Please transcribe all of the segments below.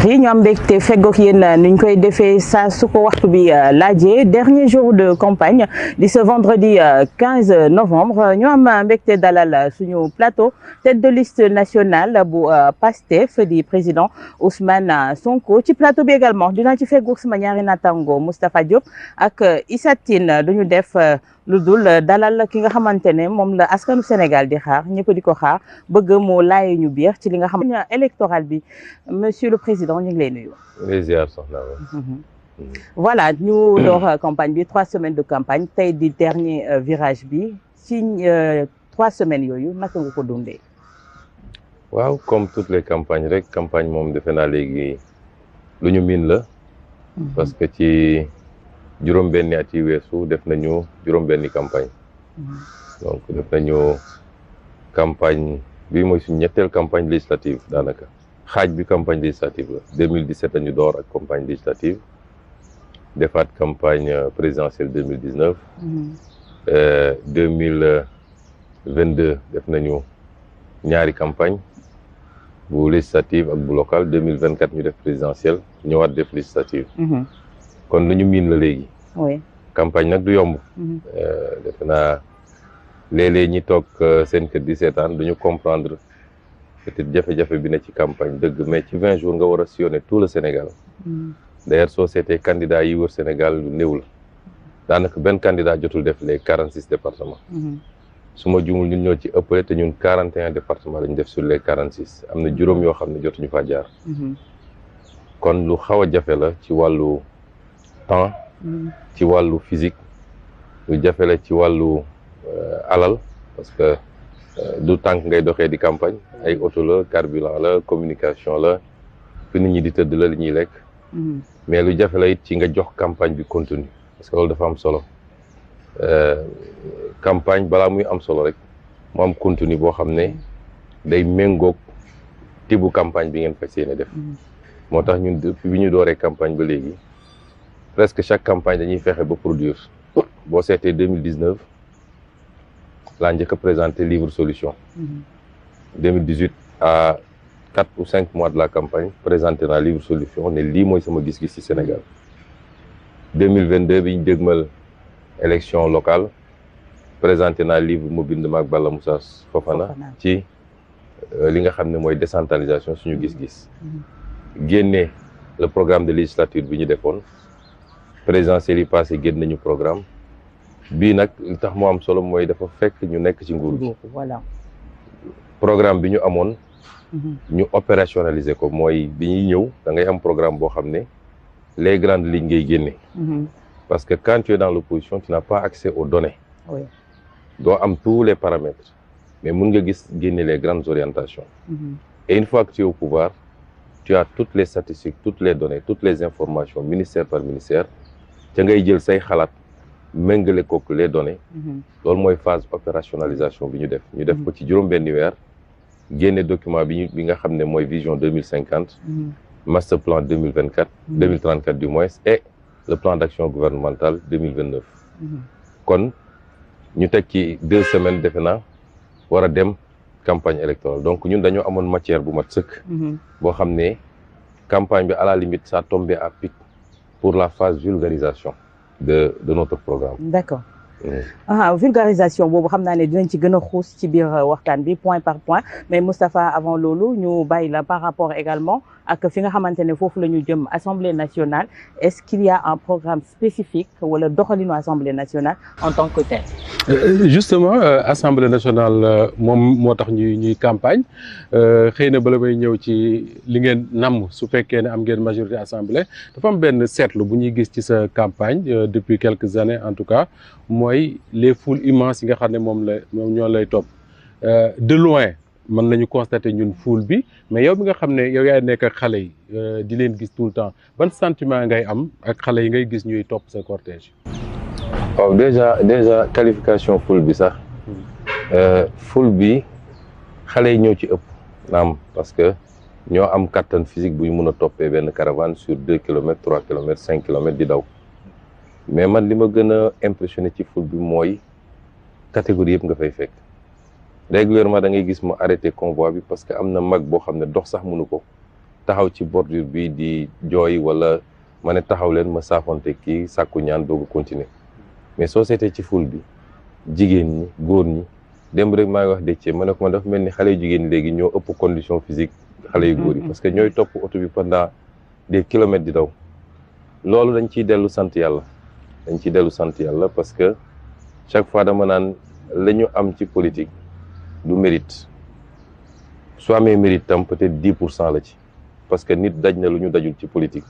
yi ñu am mbégte feggoog yéen niñ koy defee saa su ko waxtu bi laajee dernier jour de campagne di ce vendredi 15 novembre ñu am mbégte dalal suñu plateau tête de liste nationale bu PASTEF di président Ousmane Sonko ci plateau bi également dinaa ci feggoog sama ñaari natango Moustapha Diop ak Issa Tine duñu def lu dul dalal ki nga xamante ne moom la askanu Sénégal di xaar ñëpp di ko xaar bëgg mu laaye ñu biir ci li nga xam ne électoral bi monsieur le président ñu ngi lay nuyu. ziar soxna voilà ñu door campagne bi 3 semaines de campagne tey di dernier virage bi ci 3 semaines yooyu naka nga ko dundee. waaw comme toutes les campagnes rek campagne moom defe naa léegi lu ñu miin la. parce que ci juróom-benni at yi weesu def nañu juróom-benni campagne. donc def nañu campagne bi mooy suñu ñetteel campagne législative daanaka xaaj bi campagne législative la 2017 lañu door ak campagne législative defaat campagne présidentielle 2019. 2022 def nañu ñaari campagne bu législative ak bu local 2024 ñu def présidentielle ñëwaat def législative. kon lu ñu miin la léegi. oui campagne nag du yomb. defe naa léeg-léeg ñi toog seen kër di seetaan duñu comprendre peut-être jafe-jafe bi ne ci campagne dëgg mais ci 20 jours nga war a sillonner tout le Sénégal. d'ailleurs soo seetee candidat yi wër Sénégal lu néew la daanaka benn candidat jotul def les 46 départements. su ma juumul ñun ñoo ci ëppale te ñun 41 départements lañu def sur les 46 am na juróom yoo xam ne jotuñu faa jaar. kon lu xaw a jafe la ci wàllu temps. ci wàllu physique lu jafe la ci wàllu alal parce que du tànk ngay doxee di campagne ay oto la carburant la communication la fi nit ñi di tëdd la li ñuy lekk. mais lu jafe la it ci nga jox campagne bi contenu parce que loolu dafa am solo campagne balaa muy am solo rek mu am contenu boo xam ne day méngoog tibu campagne bi ngeen fas yéene def. moo tax ñun depuis bi ñu dooree campagne ba léegi presque chaque campagne dañuy fexe ba produire boo seetee 2019 laa njëkk a présenté livre solution. 2018 à 4 ou 5 mois de la campagne présenté naa livre solution ne lii mooy sama gis-gis ci Sénégal 2022 bi ñu dégmal élection locale présenté naa livre mu bind maag Balla Moussa Fofana ci li nga xam ne mooy décentralisation suñu gis-gis. génne le programme de législature bi ñu defoon présidentielle yi passé génn nañu programme bii nag li tax moo am solo mooy dafa fekk ñu nekk ci nguur gi. voilà programme bi ñu amoon. ñu opérationnaliser ko mooy bi ñuy ñëw da ngay am programme boo xam ne les grandes lignes ngay génne. parce que quand tu es dans l'opposition tu n'as pas accès aux données. oui doo am tous les paramètres mais mun nga gis génne les grandes orientations. et une fois que tu es au pouvoir tu as toutes les statistiques toutes les données toutes les informations ministère par ministère ca ngay jël say xalaat méngale kook les données. loolu mooy phase opérationnalisation bi ñu def. ñu def ko ci juróom-benni weer génne document bi nga xam ne mooy vision 2050. master plan 2024. 2034 du moins et le plan d'action gouvernemental 2029. kon ñu teg ci 2 semaines defe naa war a dem campagne électorale donc ñun dañoo amoon matière bu mat sëkk. boo xam ne campagne bi à la limite ça tombait à pic pour la phase vulgarisation de notre programme. d'accord. vulgarisation boobu xam naa ne dinañ ci gën a xuus ci biir waxtaan bi point par point mais Moustapha avant loolu ñu bàyyi la par rapport également ak fi nga xamante ne foofu la ñu jëm Assemblée nationale est-ce qu'il y a un programme spécifique wala doxalinu Assemblée nationale en tant que tel. justement Assemblée nationale moom moo tax ñuy campagne xëy na bala may ñëw ci li ngeen namm su fekkee ne am ngeen majorité Assemblée dafa am benn seetlu bu ñuy gis ci sa campagne depuis quelques années en tout cas mooy les foules immenses yi nga xam ne moom ñoo lay topp de loin mën nañu constater ñun foule bi mais yow mi nga xam ne yow yaay nekk ak xale yi di leen gis tout le temps ban sentiment ngay am ak xale yi ngay gis ñuy topp sa cortège. waaw déjà qualification foule bi sax foule bi xale yi ñoo ci ëpp naam parce que ñoo am kattan physique bu ñu mun a toppee benn caravane sur 2 kilomètres 3 kilomètres 5 kilomètres di daw mais man li ma gën a impressionné ci foule bi mooy catégorie yëpp nga fay fekk régulièrement da ngay gis mu arrêté convoi bi parce que am na mag boo xam ne dox sax mënu ko taxaw ci bordure bi di jooy wala ma ne taxaw leen ma saafonte kii sàkku ñaan doog a continuer mais soo seetee ci ful bi jigéen ñi góor ñi démb rek maa ngi wax Déthié ma ne ko ma dafa mel ni xale yu jigéen léegi ñoo ëpp condition physique xale yu góor yi parce que ñooy topp oto bi pendant des kilomètres di daw loolu dañ ciy dellu sant yàlla parce que chaque fois dama naan la ñu am ci politique du mérite soo amee mérite tam peut-être 10% la ci parce que nit daj na lu ñu dajul ci politique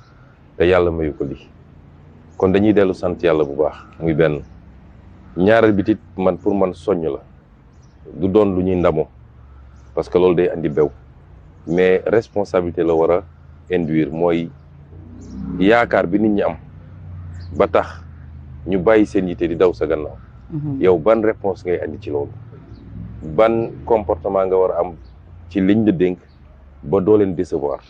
te yàlla mayu ko lii kon dañuy dellu sant yàlla bu baax muy benn ñaareel bi tit man pour man soññ la du doon lu ñuy ndamoo parce que loolu day andi bew mais responsabilité la war a induire mooy yaakaar bi nit ñi am ba tax ñu bàyyi seen yite di daw sa gannaaw yow ban réponse ngay andi ci loolu ban comportement nga war a am ci liñ la dénk ba doo leen décevoir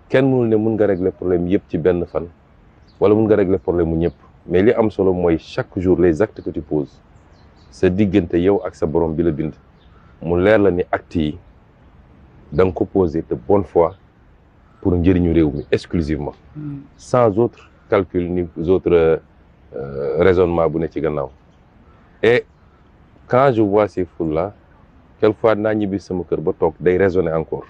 kenn mënul ne mun nga régler problème yëpp ci benn fan wala mun nga régler problème mu ñëpp mais li am solo mooy chaque jour les actes que tu poses sa diggante yow ak sa borom bi la bind mu leer la ni actes yi da nga ko poser de bonne foi pour njëriñu réew mi exclusivement sans autre calcul ni autres raisonnement bu ne ci gannaaw et quand je vois ces foules là quelquefois naa ñibbi sama kër ba toog day raisonner encore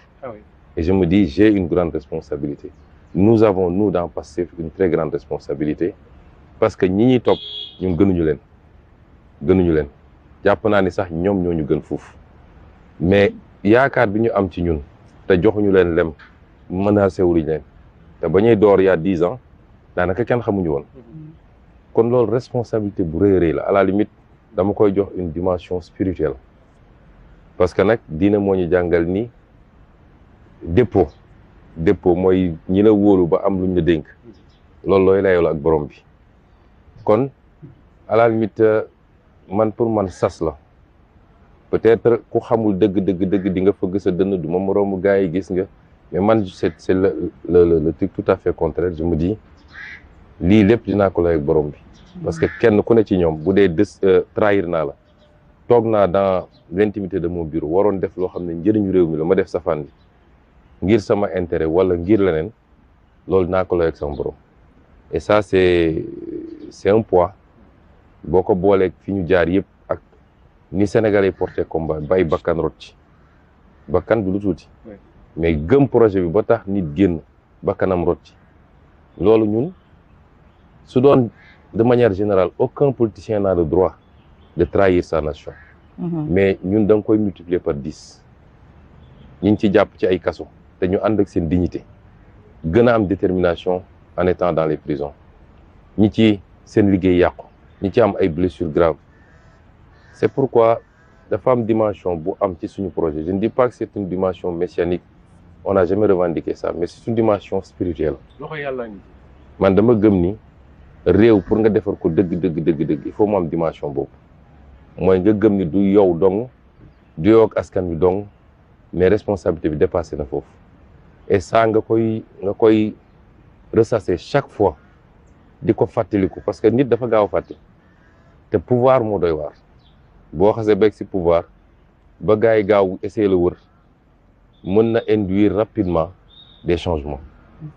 et je me dis j'ai une grande responsabilité nous avons nous dans Pastef une très grande responsabilité parce que ñi ñuy topp ñun gënuñu leen jàpp naa ni sax ñoom ñoo ñu gën fuuf mais yaakaar bi ñu am ci ñun te joxuñu leen lem menacé wuñu leen te ba ñuy door il y a 10 ans daanaka kenn xamuñu woon kon loolu responsabilité bu rëy rëy la à la limite dama koy jox une dimension spirituelle parce que nag diina moo ñu jàngal ni dépôt mooy ñi la wóolu ba am luñ la dénk loolu looy layoo la ak borom bi kon à la limite man pour man sas la peut-être ku xamul dëgg di nga fëgg sa dënn du ma moroomu gars yi gis nga mais man c'est le truc tout à fait contraire je me dis lii lépp dinaa ko lay ak borom bi parce que kenn ku ne ci ñoom bu dee trahir naa la toog naa dans l'intimité de mon bureau waroon def loo xam ne njëriñu réew mi la ma def safaan bi ngir sama intérêt wala ngir leneen loolu dinaa ko lay ak sama borom et ça c'est un poids boo ko booleeg fi ñu jaar yëpp ak ni Sénégalais yi porté combat bay bakkan rot ci bakkan bi lu tuuti mais gëm projet bi ba tax nit génn bakkanam rot ci loolu ñun su doon de manière générale aucun politicien n'a le droit de trahir sa nation mais ñun da nga koy multiplier par 10 ñi ci jàpp ci ay kaso te ñu ànd ak seen dignité gën a am détermination en étant dans les prisons ñi ci seen liggéey yàqu ñi ci am ay blessures graves c'est pourquoi dafa am dimension bu am ci suñu projet je ne dis pas que c'est une dimension messianique on n'a jamais revendiqué ça mais c'est une dimension spirituelle loxo yàlla ngi man dama gëm ni réew pour nga defar ko dëgg il faut mu am dimension boobu mooy nga gëm ni du yow dong du yow ak askan wi dong mais responsabilité bi dépassé na foofu et ça nga koy ressasser chaque fois di ko fàttaliku parce que nit dafa gaaw a fàtte te pouvoir moo doy waar boo xasee beeg si pouvoir ba gars yi gaaw essayer la wër mën na induire rapidement des changements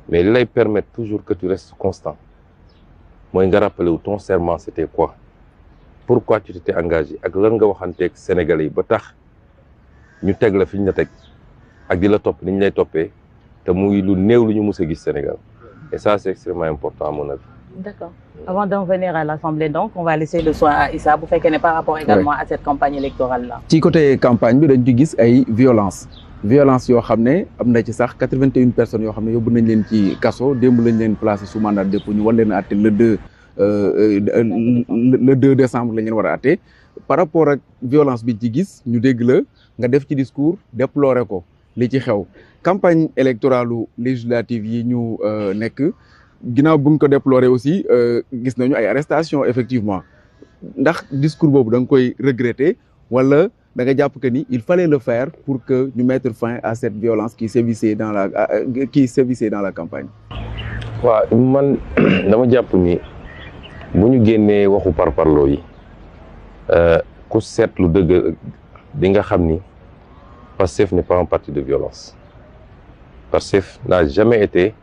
mais li lay permettre toujours que tu restes constant mooy nga rappeler wu ton serment c'était quoi pourquoi tu t'étais engagé ak lan nga waxanteeg Sénégalais yi ba tax ñu teg la fi ñu la teg ak di la topp ni ñu lay toppee te muy lu néew lu ñu mës a gis Sénégal et ça c'est extrêmement important à mon avis. D'accord. Avant d'en venir à l'Assemblée donc on va laisser le soin à Issa bu fekkee ne par rapport également à cette campagne électorale là. ci côté campagne bi dañ ci gis ay violence yoo xam ne am na ci sax 81 personnes yoo xam ne yóbbu nañ leen ci kaso démb lañ leen placé sous mandat de dépôt ñu war leen a àtte le 2 décembre lañ leen war a àtte par rapport ak violence bi ci gis ñu dégg la nga def ci discours déplorer ko li ci xew campagne électorale législative yi ñu nekk ginnaaw bu ñu ko déplorer aussi gis nañu ay arrestation effectivement ndax discours boobu da nga koy regretter wala da nga jàpp que ni il fallait le faire pour que ñu mettre fin à cette violence qui sévissait dans la campagne. waaw man dama jàpp ni bu ñu génnee waxu parparloo yi ku seetlu dëgg di nga xam ni Pastef n'est pas un parti de violence Pastef n'a jamais été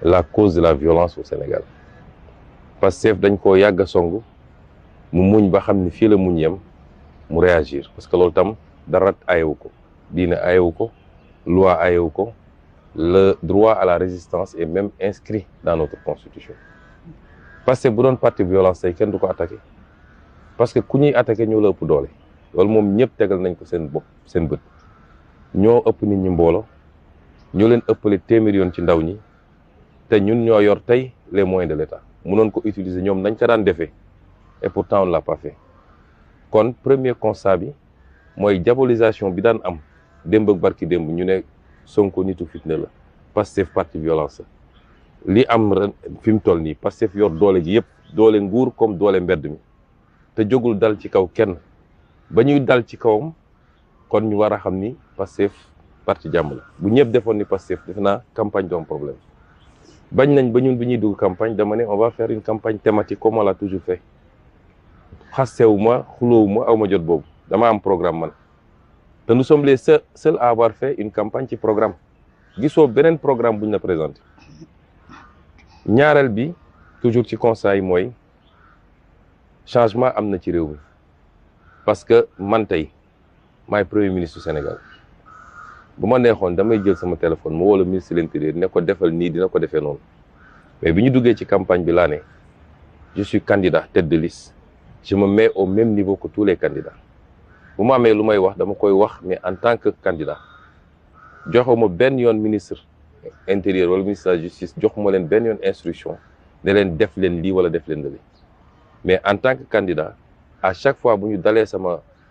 la cause de la violence au Sénégal. Pastef dañ koo yàgg a song mu muñ ba xam ni fii la muñ yem mu réagir parce que loolu tam dara ayewu ko diine ayewu ko loi ayewu ko le droit à la résistance est même inscrit dans notre constitution. Pastef bu doon parti violence tey kenn du ko attaqué parce que ku ñuy attaqué ñoo la ëpp doole loolu moom ñëpp tegal nañ ko seen bopp seen bët ñoo ëpp nit ñi mboolo ñoo leen ëppale téeméer yoon ci ndaw ñi te ñun ñoo yor tey les moyens de l'État mënoon ko utiliser ñoom nañ ko daan defee et pourtant on l'a pas fait. Kon premier constat bi mooy diabolisation bi daan am démb ak barki démb ñu ne Sonko nitu fitna la Pastef parti violence li am ren fi mu toll nii Pastef yor doole ji yëpp doole nguur comme doole mbedd mi te jógul dal ci kaw kenn ba ñuy dal ci kawam kon ñu war a xam ni Pastef parti jàmm la bu ñëpp defoon ni Pastef defe naa campagne doom problème bañ nañ ba ñun bi ñuy dugg campagne dama ne on va faire une campagne thématique comme on l'a toujours fait xastewu ma xulóowu ma aw ma jot boobu dama am programme man te nous sommes les seuls à avoir fait une campagne ci programme gisoo beneen programme bu ñu la présenté ñaareel bi toujours ci constat yi mooy changement am na ci réew mi parce que man tey maay premier ministre du Sénégal bu ma neexoon damay jël sama téléphone ma woo le ministre de l'Intérieur ne ko defal nii dina ko defee noonu mais bi ñu duggee ci campagne bi laa ne je suis candidat tête de liste je me mets au même niveau que tous les candidats bu ma amee lu may wax dama koy wax mais en tant que candidat joxuma benn yoon ministre intérieur wala ministre de la justice joxuma leen benn yoon instruction ne leen def leen lii wala def leen lii mais en tant que candidat à chaque fois bu ñu dalee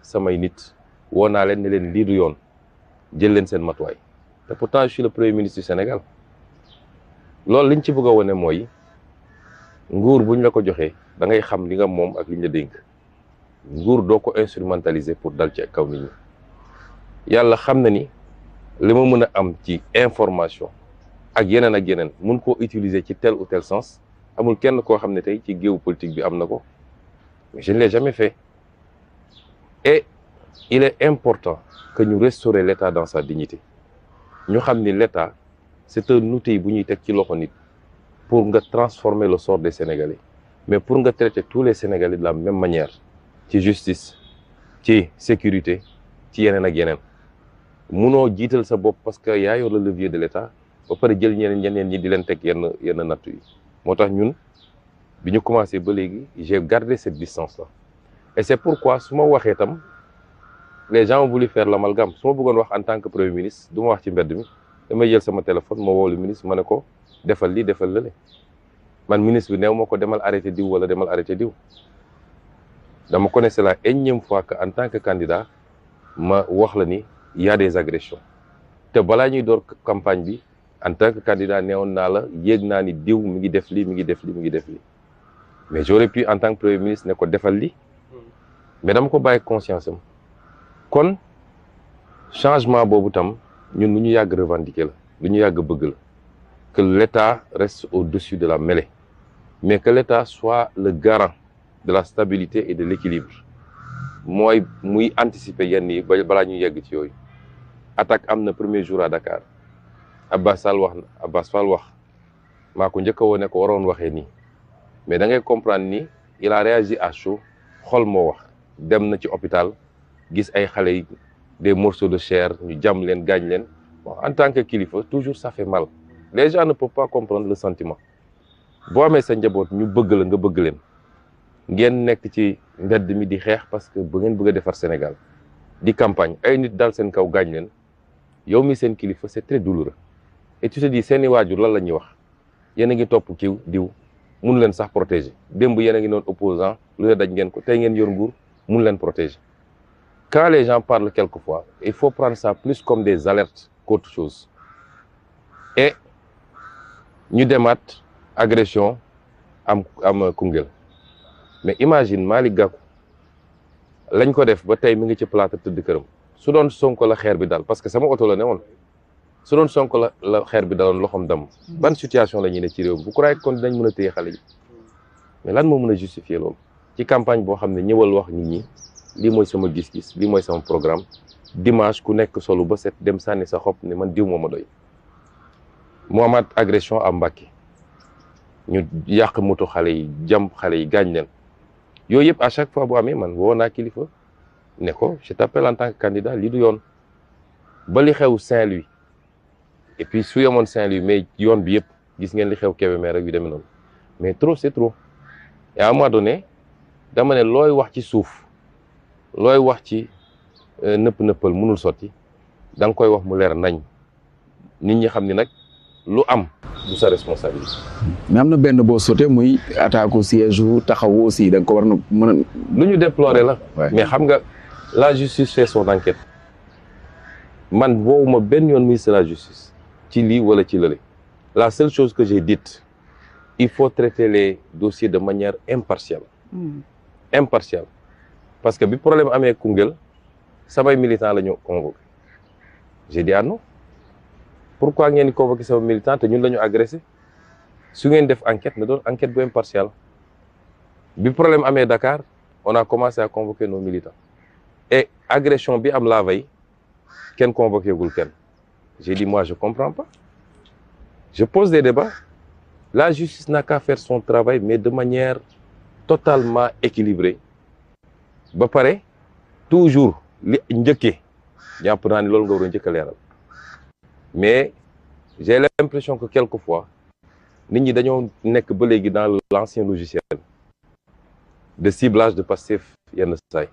samay nit woo naa leen ne leen lii du yoon jël leen seen matuwaay te pourtant je suis le premier ministre du Sénégal loolu liñ ci bëgg a wone mooy nguur buñ la ko joxee da ngay xam li nga moom ak liñ la dénk nguur doo ko instrumentaliser pour dal ci kaw nit ñi yàlla xam na ni li ma mën a am ci information ak yeneen mun koo utiliser ci tel ou tel sens amul kenn koo xam ne tey ci géewu politique bi am na ko mais je ne l'ai jamais fait et il est important que ñu restaurer l'État dans sa dignité ñu xam ni l'État c'est un outil bu ñuy teg ci loxo nit pour nga transformer le sort des Sénégalais mais pour nga traiter tous les Sénégalais de la même manière ci justice ci sécurité ci yeneen ak yeneen munoo jiital sa bopp parce que yaa yor le levier de l'État ba pare jël ñeneen ñi di leen teg yenn nattu yi moo tax ñun bi ñu commencé ba léegi j'ai gardé cette distance là et c'est pourquoi su ma waxee tam les gens ont voulu faire l'amalgame su ma bëggoon wax en tant que premier ministre du ma wax ci mbedd mi damay jël sama téléphone ma woo le ministre ma ne ko defal lii defal lële man ministre bi neew ma ko demal arrêté diw wala demal arrêté diw dama ko ne c'est la énième fois que en tant que candidat ma wax la ni il y a des agressions te balaa ñuy door campagne bi en tant que candidat neewoon naa la yéeg naa ni diw mi ngi def lii mi ngi def lii mi ngi def lii mais j'aurais pu en tant que premier ministre ne ko defal lii mais dama ko bàyyi conscience am kon changement boobu tam ñun lu ñu yàgg revendiquer la lu ñu yàgg bëgg la que l'État reste au-dessus de la mêlée mais que l'État soit le garant de la stabilité et de l'équilibre mooy muy anticiper yenn yi balaa ñuy yegg ci yooyu attaque am na premier jour à Dakar Abbas Fall wax maa ko njëkk a wone ko waroon waxee nii mais da ngay comprendre ni il a réagi à chaud xol moo wax dem na ci hôpital gis ay xale yi des morceaux de chair ñu jam leen gaañ leen bon en tant que kilifa toujours ça fait mal les gens ne peuvent pas comprendre le sentiment boo amee sa njaboot ñu bëgg la nga bëgg leen ngeen nekk ci mbedd mi di xeex parce que bu ngeen bëgg a defar Sénégal di campagne ay nit dal seen kaw gaañ leen yow mi seen kilifa c'est très douloureux et tu te dis seeni waajur lan la ñuy wax yéen a ngi topp kiw diw mun leen sax protéger démb yéen a ngi noon opposant lu ne daj ngeen ko tey ngeen yor nguur mun leen protéger quand les gens parlent quelquefois il faut prendre ça plus comme des alertes qu'autre chose et ñu demaat agression am Koungheul mais imagine Malick Gakou lañ ko def ba tey mi ngi ci plateau tëdd këram su doon Sonko la xeer bi dal parce que sama oto la ne woon su doon Sonko la xeer bi daloon loxoom dam ban situation la ñuy ne ci réew mi bu ko raay kon dinañ mën a téye xale yi mais lan moo mën a justifier loolu ci campagne boo xam ne ñëwal wax nit ñi lii mooy sama gis-gis lii mooy sama programme dimanche ku nekk solu ba set dem sànni sa xob ne man diw moo ma doy mu amaat agression à Mbacké ñu yàq moto xale yi jam xale yi gaañ leen yooyu yëpp à chaque fois bu amee man woo naa kilifa ne ko je t'appelle en tant que candidat lii du yoon ba li xew Saint-Louis et puis su yemoon Saint-Louis mais yoon bi yëpp gis ngeen li xew Kébémer rek yu demee noonu mais trop c'est trop et à un moment donné dama ne looy wax ci suuf looy wax ci nëpp-nëppal mënul sotti da nga koy wax mu leer nañ nit ñi xam ni nag lu am du sa responsabilité. mais am na benn boo sauté muy attaque au siège wu taxawu aussi da nga ko war na mën a. lu ñu déplorer la. mais xam nga la justice fait son enquête man woowuma benn yoon ministre de la justice ci lii wala ci lële la seule chose que j'ai dite il faut traiter les dossiers de manière impartiale. Impartiale parce que bi problème amee Koungheul samay militants la ñu convoqué j'ai dit ah non pourquoi ngeen di convoqué sama militant te ñun la ñu agressé su ngeen def enquête na doon enquête bu impartiale bi problème amee Dakar on a commencé à convoquer nos militants et agression bi am la veille kenn convoqué gul kenn j'ai dit moi je comprends pas je pose des débats la justice n'a qu'à faire son travail mais de manière totalement équilibrée ba pare toujours li njëkkee jàpp naa ni loolu nga war a njëkk a leeral mais j'ai l'impression que quelquefois nit ñi dañoo nekk ba léegi dans l'ancien logiciel de ciblage de Pastef yenn saay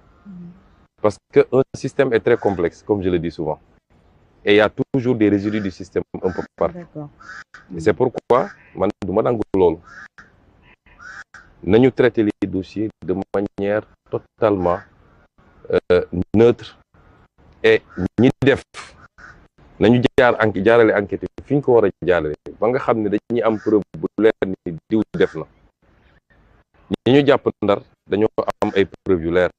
parce que un système est très complexe comme je le dis souvent et il y a toujours des résidus du système un peu partout et c'est pourquoi man du ma nangu loolu nañu traiter les dossiers de manière totalement neutre et ñi def nañu jaarale enquête fi ñu ko war a jaarale ba nga xam ne dañuy am preuve bu leer ni diw def na ñi ñu jàpp Ndar dañoo am ay preuve yu leer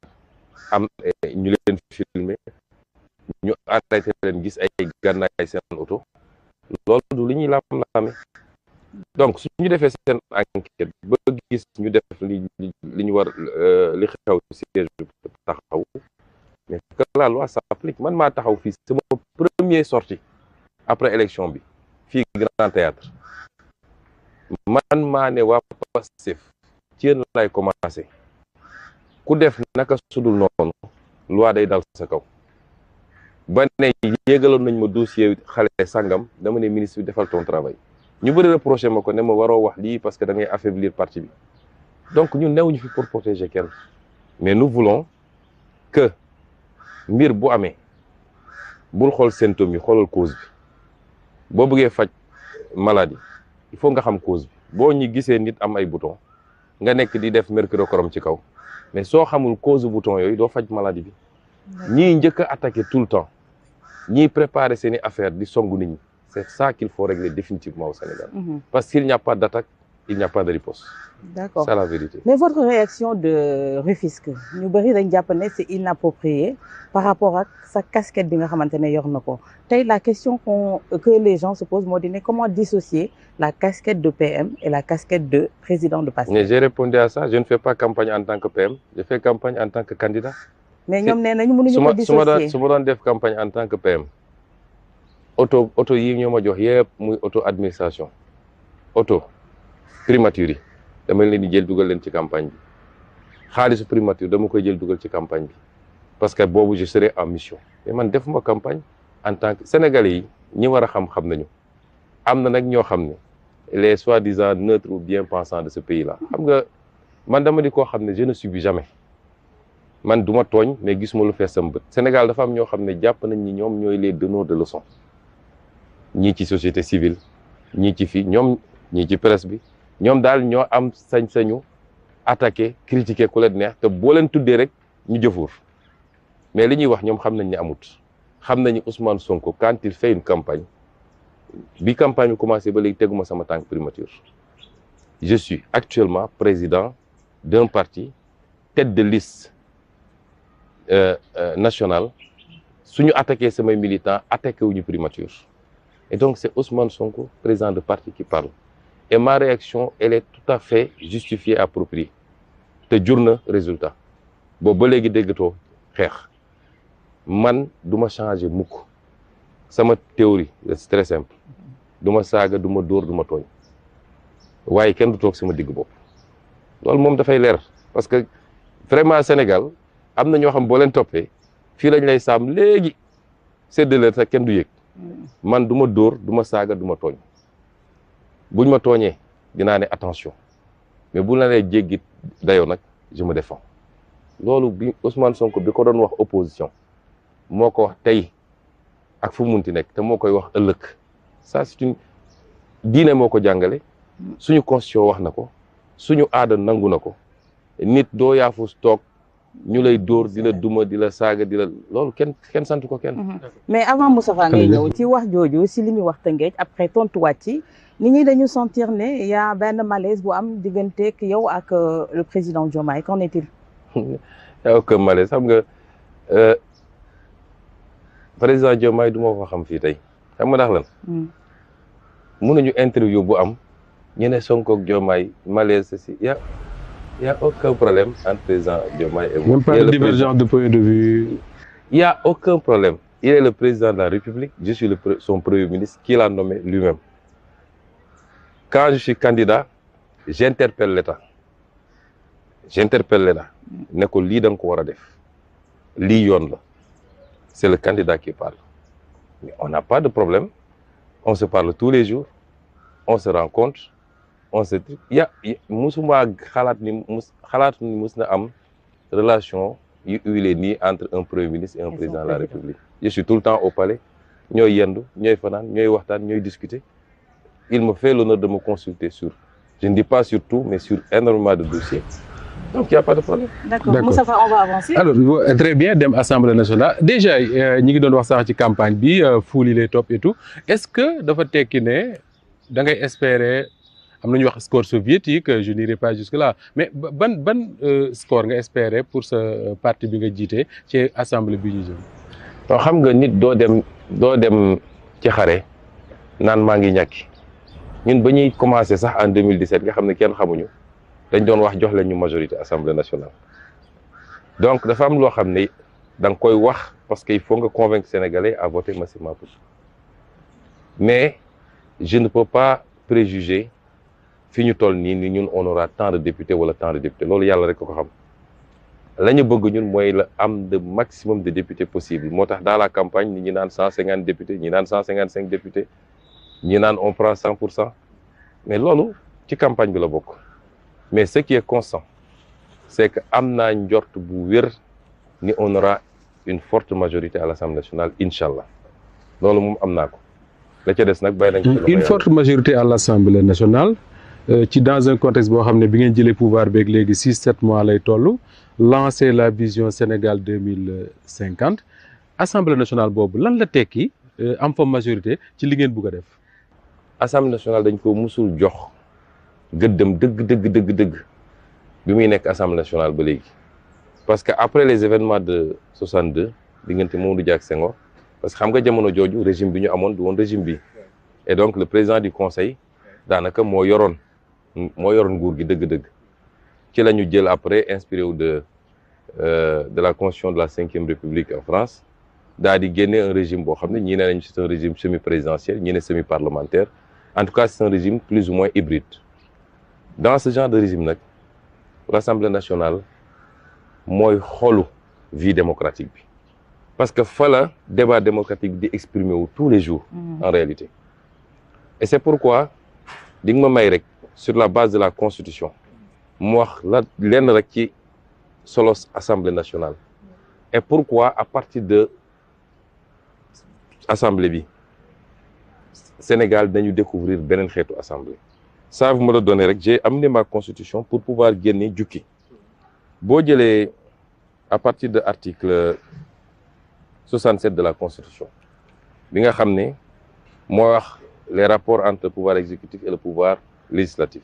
am ñu leen filmer ñu arrêté leen gis ay gànnaay seen oto loolu du li ñuy laam-laame donc su ñu defee seen enquête ba gis ñu def li ñu war li xew siège taxaw mais que la loi s'applique man maa taxaw fii sama premier sortie après élection bi fii Grand Théâtre man maa ne waa Pastef ci yéen lay commencé ku def naka sudul noonu loi day dal sa kaw ba ne yéegaloon nañ ma dossier xale sangam dama ne ministre bi defal ton travail ñu bëri reproché ma ko ne ma waroo wax lii parce que da ngay affaiblir parti bi donc ñun newuñu fi pour protéger kenn mais nous voulons que mbir bu amee bul xool symptômes yi xoolal cause bi boo bëggee faj maladie il faut nga xam cause bi boo ñu gisee nit am ay bouton nga nekk di def mercurochrome ci kaw mais soo xamul cause bouton yooyu doo faj maladie bi ñii njëkk a attaquer tout le temps ñii préparer seeni affaire di songu nit ñi c'est ça qu'il faut régler définitivement au Sénégal parce qu'il n'y a pas d'attaque il n'y a pas de riposte. D'accord. C'est la vérité. Mais votre réaction de Rufisque ñu bëri dañ jàpp ne c'est inapproprié par rapport ak sa casquette bi nga xamante ne yor na ko tey la question que les gens se posent moo di ne comment dissocier la casquette de PM et la casquette de président de Pastef. Mais j'ai répondu à ça je ne fais pas campagne en tant que PM je fais campagne en tant que candidat. mais ñoom nee nañu mënuñu ko dissocier su ma doon def campagne en tant que PM auto yi ñoo ma jox yëpp muy auto administration auto primature yi dama leen di jël dugal leen ci campagne bi xaalisu primature dama koy jël dugal ci campagne bi parce que boobu je serai en mission mais man defuma campagne en tant que sénégalais yi ñi war a xam nañu am na nag ñoo xam ne les soi-disant neutres ou bien pensants de ce pays là xam nga man dama di koo xam ne je ne subis jamais man du ma tooñ mais gisuma lu fees sama bët Sénégal dafa am ñoo xam ne jàpp nañ ni ñoom ñooy les donneurs de leçons ñii ci société civile ñii ci fii ñoom ñii ci presse bi ñoom daal ñoo am sañ-sañu attaquer critiquer ku leen neex te boo leen tuddee rek ñu jëfuur mais li ñuy wax ñoom xam nañ ne amut xam nañu Ousmane Sonko quand il fait une campagne bi campagne bi commencé ba léegi teguma sama tànk primature je suis actuellement président d'un parti tête de liste nationale suñu attaqué samay militants attaqué wuñu primature et donc c'est Ousmane Sonko président de parti qui parle et ma réaction elle est tout à fait justifiée appropriée te jur na résultat boobu ba léegi déggatoo xeex man duma changer mukk sama théorie c'est très simple du ma saaga du ma dóor du ma tooñ waaye kenn du toog sama digg bopp loolu moom dafay leer parce que vraiment Sénégal am na ñoo xam boo leen toppee fii lañ lay saam léegi séddale te kenn du yëg man du ma dóor du ma saaga du ma tooñ buñ ma tooñee dinaa ne attention mais bu la lay jéggi dayoo nag je me défends loolu bi Ousmane Sonko bi ko doon wax opposition moo ko wax tey ak fu mu munti nekk te moo koy wax ëllëg ça c'est une diine moo ko jàngale suñu constitution wax na ko suñu aada nangu na ko nit doo yaafus toog ñu lay dóor di la duma di la saaga di la loolu kenn sant ko kenn. mais avant Moustapha ngay ñëw ci wax jooju si li muy wax Tëngéej après tontuwaat ci nit ñi dañu sentir ne y a benn malaise bu am digganteeg yow ak le président Diomaye qu'en est-il? y a aucun malaise xam nga président Diomaye du ma ko xam fii tey xam nga ndax lan. mënuñu interview bu am ñu ne Sonko ak Diomaye malaise si y a aucun problème entre président Diomaye et moi. Même pas de divergence de point de vue. Il y a aucun problème. Il est le président de la République, je suis son premier ministre qui l'a nommé lui-même. Quand je suis candidat, j'interpelle l'État. Ne ko lii da nga ko war a def lii yoon la c'est le candidat qui parle mais on n'a pas de problème on se parle tous les jours on se rencontre on se musuma xalaat ni mus na am relation yu huilé nii entre un premier ministre et un président de la République je suis tout le temps au palais ñooy yendu ñooy fanaan ñooy waxtaan ñooy discuter il me fait l'honneur de me consulter sur je ne dis pas sur tout mais sur énormément de dossiers donc il n'y a pas de problème. D'accord. Moustapha, on va avancer. Alors très bien dem Assemblée nationale déjà ñi ngi doon wax sax ci campagne bi fuul yi lay topp et tout est-ce que dafa tekki ne da ngay espérer am nañu wax score soviétique je n'irai pas jusque là mais ban score nga espérer pour sa parti bi nga jiite ci assemblée bi ñu jëm. non xam nga nit doo dem ci xare naan maa ngi ñàkki ñun ba ñuy commencé sax en 2017 nga xam ne kenn xamuñu dañ doon wax jox leen ñu majorité assemblée nationale donc dafa am loo xam ne da nga koy wax parce que il faut nga convaincre sénégalais à voter massivement pour mais je ne peux pas préjuger fi ñu toll nii ni ñun on aura tant de députés wala tant de députés loolu yàlla rek ko xam la ñu bëgg ñun mooy la am de maximum de députés possible moo tax dans la campagne ni ñi naan 150 députés ñi naan 155 députés ñi naan on prend 100% mais loolu ci campagne bi la bokk mais ce qui est constant c'est que am naa njort bu wér ni on aura une forte majorité à l'Assemblée nationale inchallah loolu moom am naa ko la ca des nag bàyyi nañ ko une forte majorité à l'Assemblée nationale ci dans un contexte boo xam ne bi ngeen jëlee pouvoir beeg léegi 6-7 mois lay toll lancer la vision Sénégal 2050 Assemblée nationale boobu lan la tekki am fa majorité ci li ngeen bëgg a def. Assemblée nationale dañ ko musul jox gëddëm dëgg bi muy nekk Assemblée nationale ba léegi parce que après les événements de 62 diggante Mamadou Dia ak Senghor parce que xam nga jamono jooju régime bi ñu amoon du woon régime bi et donc le président du conseil daanaka moo yoroon nguur gi dëgg-dëgg ci la ñu jël après inspiré wu de la constitution de la 5e République en France daal di génne un régime boo xam ne ñii ne nañu c'est un régime semi-présidentiel ñii ne semi-parlementaire en tout cas c'est un régime plus ou moins hybride dans ce genre de régime nag l'Assemblée nationale mooy xolu vie démocratique bi parce que fa la débat démocratique bi di exprimer wu tous les jours en réalité et c'est pourquoi di nga ma may rek sur la base de la constitution mu wax la lenn rek ci solos Assemblée nationale et pourquoi à partir de assemblée bi Sénégal dañu découvrir beneen xeetu assemblée ça vous me le donnez rek j'ai amené ma constitution pour pouvoir génne jukki boo jëlee à partir de article 67 de la constitution bi nga xam ne moo wax les rapports entre le pouvoir exécutif et le pouvoir législatif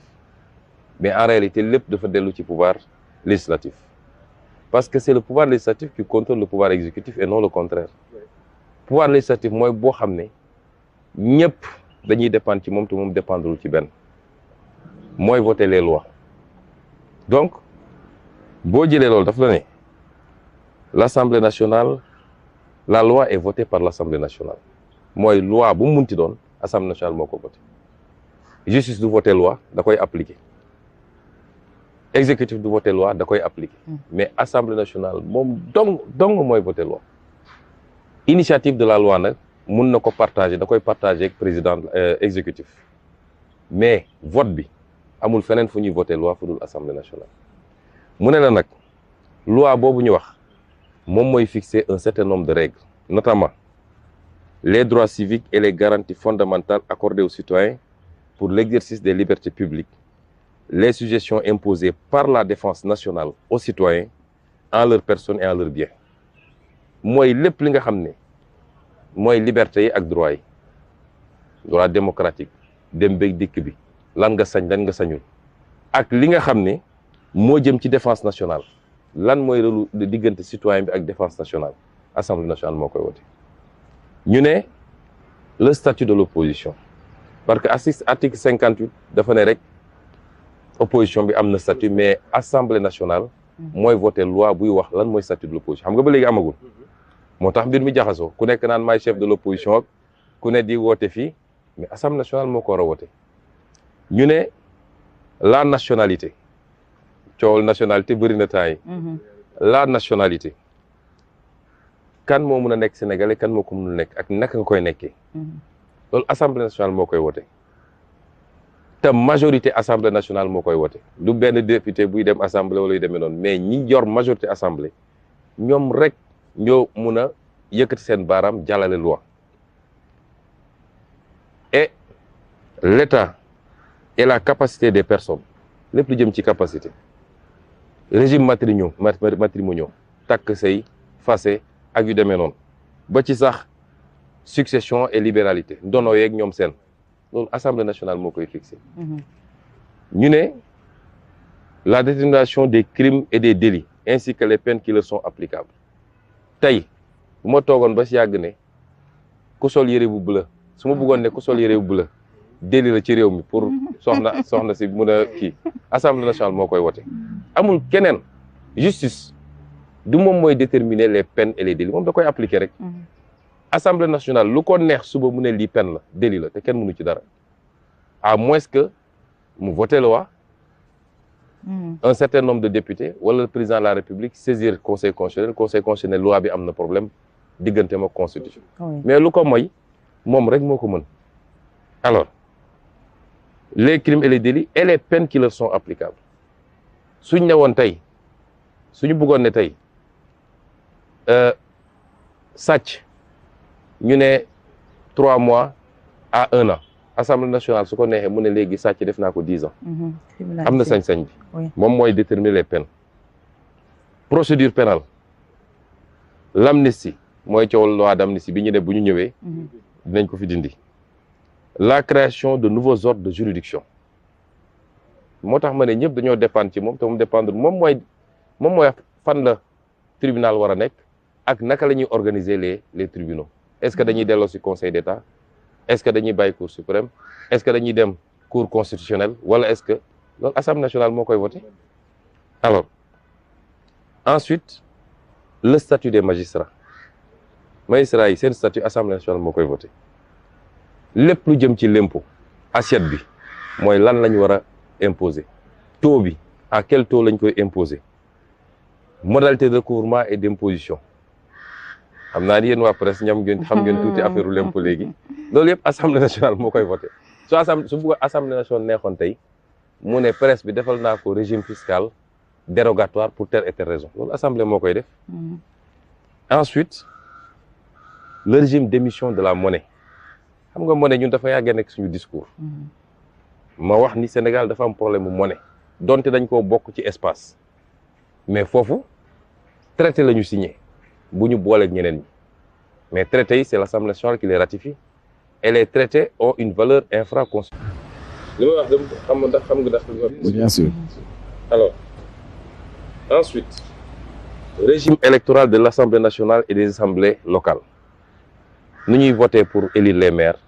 mais en réalité lépp dafa dellu ci pouvoir législatif parce que c'est le pouvoir législatif qui contrôle le pouvoir exécutif et non le contraire pouvoir législatif mooy boo xam ne ñëpp dañuy dépendre ci moom te moom dépendrul ci benn mooy voter les lois donc boo jëlee loolu daf la ne l'Assemblée nationale la loi est votée par l'Assemblée nationale mooy loi bu mu munti doon Assemblée nationale moo ko voté justice du voté loi da koy appliquer exécutif du voté loi da koy appliquer mais Assemblée nationale moom dong mooy voté loi initiative de la loi nag mun na ko partager da koy partager ak président exécutif mais vote bi amul feneen fu ñuy voté loi fu dul Assemblée nationale mu ne la nag loi boobu ñu wax moom mooy fixer un certain nombre de règles notamment les droits civiques et les garanties fondamentales accordées aux citoyens pour l'exercice des libertés publiques, les sujétions imposées par la défense nationale aux citoyens en leur personne et en leurs biens. mooy lépp li nga xam ne mooy liberté yi ak droit yi droit démocratique dem beeg dikk bi lan nga sañ lan nga sañul ak li nga xam ne moo jëm ci défense nationale lan mooy relu diggante citoyen bi ak défense nationale Assemblée nationale moo koy wote ñu ne le statut de l'opposition parce que article 58 dafa ne rek opposition bi am na statut mais Assemblée nationale mooy voté loi buy wax lan mooy statut de l'opposition xam nga ba léegi amagul moo tax mbir mi jaxasoo ku nekk naan maay chef de l'opposition ak ku ne di woote fii mais Assemblée nationale moo ko war a wote ñu ne la nationalité coowal nationalité bëri na temps yi la nationalité kan moo mun a nekk sénégalais kan moo ko mun a nekk ak naka nga koy nekkee loolu Assemblée nationale moo koy wote te majorité Assemblée nationale moo koy wote du benn député buy dem assemblée wala yu demee noonu mais ñi yor majorité assemblée ñoom rek ñoo mun a yëkkati seen baaraam jàllale loi et l'État et la capacité des personnes lépp lu jëm ci capacité régime matrimoniaux takk sëy fase ak yu demee noonu ba ci sax succession et libéralité ndono yeeg ñoom seen loolu Assemblée nationale moo koy fixé ñu ne la détermination des crimes et des délits ainsi que les peines qui leur sont applicables tey bu ma toogoon ba si yàgg ne ku sol yére bu bleu su ma bëggoon ne ku sol yére bu bleu délit la ci réew mi pour soxna si mun a kii Assemblée nationale moo koy wote amul keneen justice du moom mooy déterminer les peines et les délits moom da koy appliquer rek Assemblée nationale lu ko neex suba mu ne lii peine la délit la te kenn mënu ci dara à moins que mu voté loi un certain nombre de députés wala le président de la République saisir conseil constitutionnel loi bi am na problème diggante ma constitution mais lu ko mooy moom rek moo ko mën alors les crimes et les délits et les peines qui leur sont applicables suñ ne woon tey suñu bëggoon ne tey sàcc ñu ne 3 mois à 1 an Assemblée nationale su ko neexee mu ne léegi sàcc def naa ko 10 ans am na sañ-sañ bi moom mooy déterminer les peines procédure pénale l'amnistie mooy coow loi d'amnistie bi ñu ne bu ñu ñëwee dinañ ko fi dindi la création de nouveaux ordres de juridiction moo tax ma ne ñëpp dañoo dépendre ci moom te moom dépendre moom mooy fan la tribunal war a nekk ak naka la ñuy organiser les tribunaux est-ce que dañuy delloo ci conseil d'État est-ce que dañuy bàyyi cour suprême est-ce que dañuy dem cour constitutionnelle wala est-ce que loolu Assemblée nationale moo koy voté alors ensuite le statut des magistrats yi seen statut Assemblée nationale moo koy voté lépp lu jëm ci l'impôt assiette bi mooy lan la ñu war a imposer taux bi à quel taux lañ koy imposer modalité de recouvrement et d'imposition xam naa ni yéen waa presse xam ngeen tuuti affaire l'impôt léegi loolu yëpp Assemblée nationale moo koy voté su bëgg Assemblée nationale neexoon tey mu ne presse bi defal naa ko régime fiscal dérogatoire pour telle et telle raison loolu Assemblée moo koy def ensuite le régime d'émission de la monnaie xam nga monnaie ñun dafa yàggee nekk suñu discours ma wax ni Sénégal dafa am problème mu monnaie donte dañ koo bokk ci espace mais foofu traité la ñu signé bu ñu booleeg ñeneen ñi mais traités yi c'est l'Assemblée nationale qui les ratifie et les traités ont une valeur infraconstitutionnelle. li may wax xam nga ndax bien sûr. alors ensuite régime électoral de l'Assemblée nationale et des assemblées locales ni ñuy voter pour élire les maires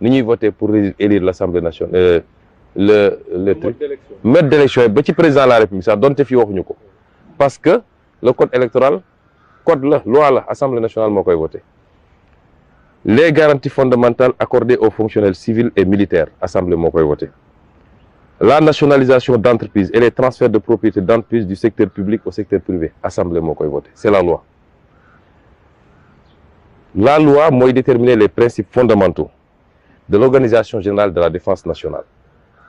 ni ñuy voter pour élire l'Assemblée nationale le truc mode d'élection ba ci président de la République sax donte fii waxuñu ko parce que le code électoral code la loi la Assemblée nationale moo koy voté les garanties fondamentales accordées aux fonctionnaires civils et militaires assemblée moo koy voté. La nationalisation d'entreprises et les transferts de propriété d'entreprises du secteur public au secteur privé assemblée moo koy voté, c'est la loi. La loi mooy déterminer les principes fondamentaux de l'organisation générale de la défense nationale.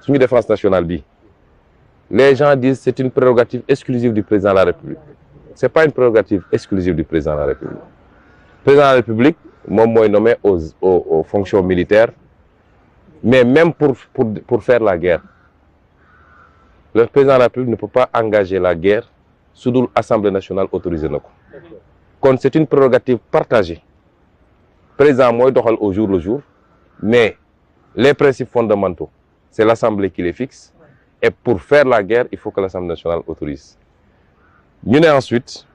Suñu défense nationale bi les gens disent c'est une prérogative exclusive du président de la République. C'est pas une prérogative exclusive du président de la République. Le président de la République moom mooy nommé aux fonctions militaires, mais même pour faire la guerre, le président de la République ne peut pas engager la guerre su dul Assemblée nationale autorisé na ko. Kon c'est une prérogative partagée. Président mooy doxal au jour le jour, mais les principes fondamentaux, c'est l'Assemblée qui les fixe. Et pour faire la guerre, il faut que l'Assemblée nationale autorise. Ñu ne ensuite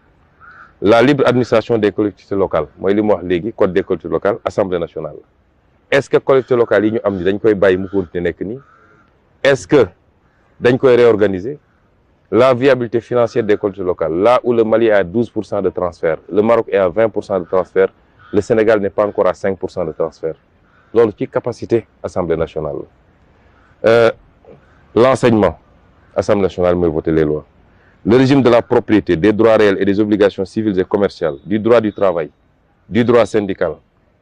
la libre administration des collectivités locales mooy li mu wax léegi code des collectivités locales Assemblée nationale. Est-ce que collectivités locales yi ñu am ni dañ koy bàyyi mu continuer nekk nii? Est-ce que dañ koy réorganiser? La viabilité financière des collectivités locales, là où le Mali est à 12% de transfert, le Maroc est à 20% de transfert, le Sénégal n'est pas encore à 5% de transfert. Loolu ci capacité Assemblée nationale la. L'enseignement, Assemblée nationale mooy voter les lois. Le régime de la propriété, des droits réels et des obligations civiles et commerciales, du droit du travail, du droit syndical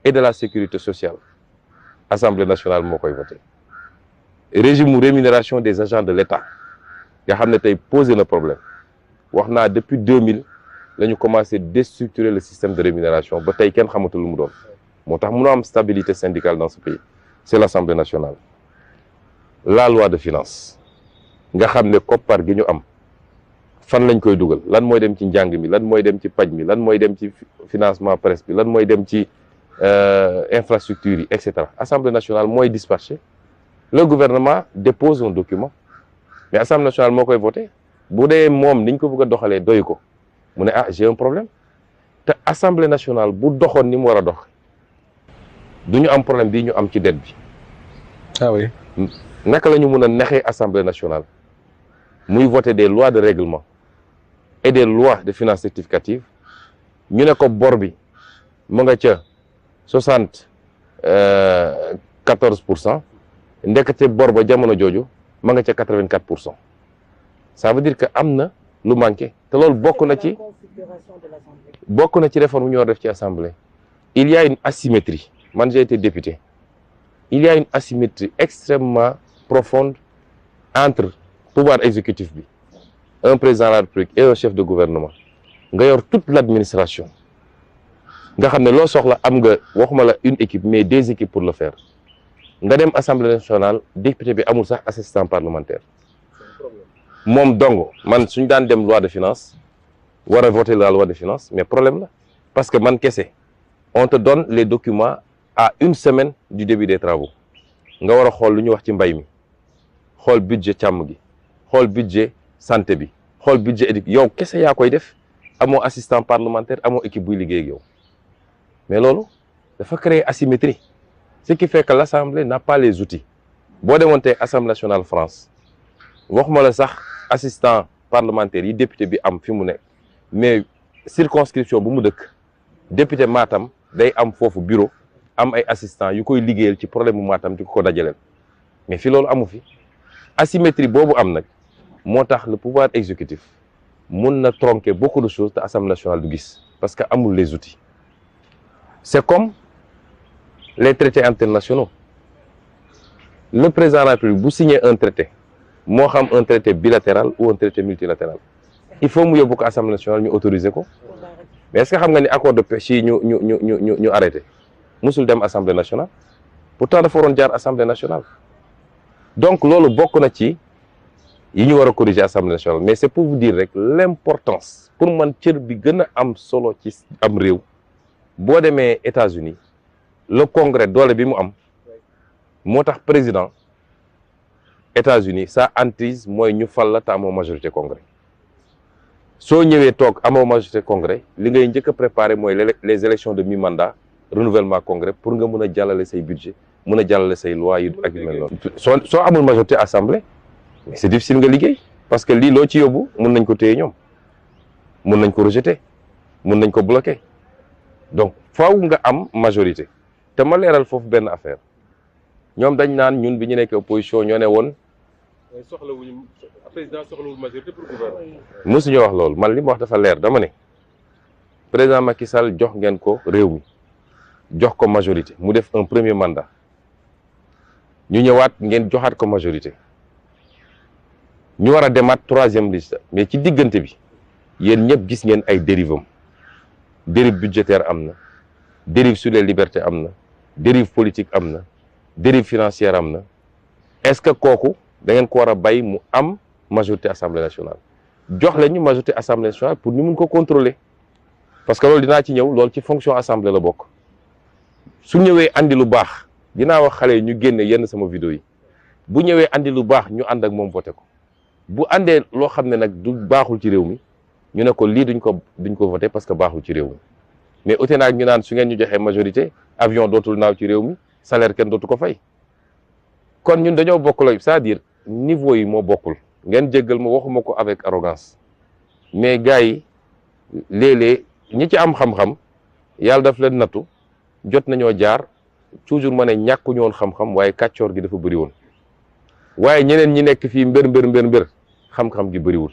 et de la sécurité sociale, Assemblée nationale moo koy voter. Régime ou rémunération des agents de l'État nga xam ne tey posé na problème. Wax naa depuis 2000 la ñu commencé déstructurer le système de rémunération ba tey kenn xamatul lu mu doon. Moo tax mënoo am stabilité syndicale dans ce pays. C'est l'Assemblée nationale. La loi de finances nga xam ne koppar gi ñu am fan lañ koy dugal, lan mooy dem ci njàng mi, lan mooy dem ci paj mi, lan mooy dem ci financement presse bi, lan mooy dem ci infrastructure yi, etc. Assemblée nationale mooy dispatché. Le gouvernement dépose un document, mais Assemblée nationale moo koy voté. Bu dee moom niñ ko bëgg a doxalee doy ko mu ne j'ai un problème. Te Assemblée nationale bu doxoon ni mu war a dox du ñu am problème bii ñu am ci dette bi. Ah oui. Naka la ñu mën a naxee Assemblée nationale muy voter des lois de règlement et des lois de finances rectificatives ñu ne ko bor bi mu nga ca 74%, ndekete bor ba jamono jooju ma nga ca 84%. Ça veut dire que am na lu manqué te loolu bokk na ci réforme ñu war def ci Assemblée. Il y a une asymétrie. Man j'ai été député. Il y a une asymétrie extrêmement profonde entre pouvoir exécutif bi, un président de la République et un chef de gouvernement. Nga yor toute l'administration. Nga xam ne loo soxla am nga waxuma la une équipe mais des équipes pour le faire. Nga dem Assemblée nationale député bi amul sax assistant parlementaire. Moom dong man suñu daan dem loi de finances war a voter la loi de finances mais problème la parce que man kese on te donne les documents à une semaine du début des travaux. Nga war a xool lu ñu wax ci mbay mi, xool budget càmm gi, xool budget santé bi, xool budget éducation. Yow kese yaa koy def, amoo assistant parlementaire, amoo équipe buy liggéey ak yow. Mais loolu dafa créer asymétrie, ce qui fait que l'Assemblée n'a pas les outils. Boo demoon tey Assemblée nationale France waxuma la sax assistant parlementaire yi député bi am fi mu nekk, mais circonscription bu mu dëkk député Matam day am foofu bureau am ay assistants yu koy liggéeyal ci problème mu Matam di ko dajaleel. Mais fi loolu amu fi. Asymétrie boobu am nag moo tax le pouvoir exécutif mun na tronquer beaucoup de choses te Assemblée nationale du gis parce que amul les outils. C'est comme les traités internationaux. Le président de la République bu signer un traité moo xam un traité bilatéral ou un traité multilatéral, il faut mu yóbbu ko Assemblée nationale ñu autoriser ko. Mais est-ce que xam nga ni accord de pêche yi ñu arrêté musul dem Assemblée nationale, pourtant dafa waroon jaar Assemblée nationale. Donc loolu bokk na ci yi ñu war a corriger Assemblée nationale. Mais c'est pour vous dire rek l'importance pour man cër bi gën a am solo ci am réew boo demee États-Unis le Congrès doole bi mu am moo tax président États-Unis sa hantise mooy ñu fal la te amoo majorité Congrès. Soo ñëwee toog amoo majorité Congrès li ngay njëkk a préparer mooy les élections de mi-mandat, renouvellement Congrès pour nga mën a jàllale say budget, mën a jàllale say loi yi ak yu mel noonu. Soo amul majorité Assemblée mais c'est difficile nga liggéey parce que lii loo ci yóbbu mën nañ ko téye ñoom, mën nañ ko rejeter, mën nañ ko bloquer. Donc faaw nga am majorité. te ma leeral foofu benn affaire ñoom dañ naan ñun bi ñu nekk opposition ñoo ne woon soxlawuñu président soxlawul majorité pour gouverner. mosuñu wax loolu man li ma wax dafa leer dama ne président Macky Sall jox ngeen ko réew mi jox ko majorité mu def un premier mandat ñu ñëwaat ngeen joxaat ko majorité ñu war a demaat troisième liste mais ci diggante bi yéen ñëpp gis ngeen ay dérive dérive budgétaire am na dérive sur les libertés am na dérive politique am na dérive financière am na est-ce que kooku da ngeen ko war a bay mu am majorité assemblée nationale jox leen ñu majorité assemblée nationale pour ñu mun ko contrôler parce que loolu dinaa ci ñëw loolu ci fonction assemblée la bokk su ñëwee andi lu baax dinaa wax xale yi ñu génne yenn sama vidéo yi bu ñëwee andi lu baax ñu ànd ak moom voté ko bu àndee loo xam ne nag du baaxul ci réew mi ñu ne ko lii duñ ko voté parce que baaxul ci réew mi mais ute naag ñu naan su ngeen ñu joxee majorité avion dootul naaw ci réew mi salaire kenn dootu ko fay kon ñun dañoo bokk la c'est-à-dire niveau yi moo bokkul ngeen jéggal ma waxuma ko avec arrogance mais gars yi léeg-léeg ñi ci am xam-xam yàlla daf leen nattu jot nañoo jaar toujours ma ne ñàkkuñu woon xam-xam waaye kàccoor gi dafa bëri woon waaye ñeneen ñi nekk fii mbër xam-xam gi bëriwul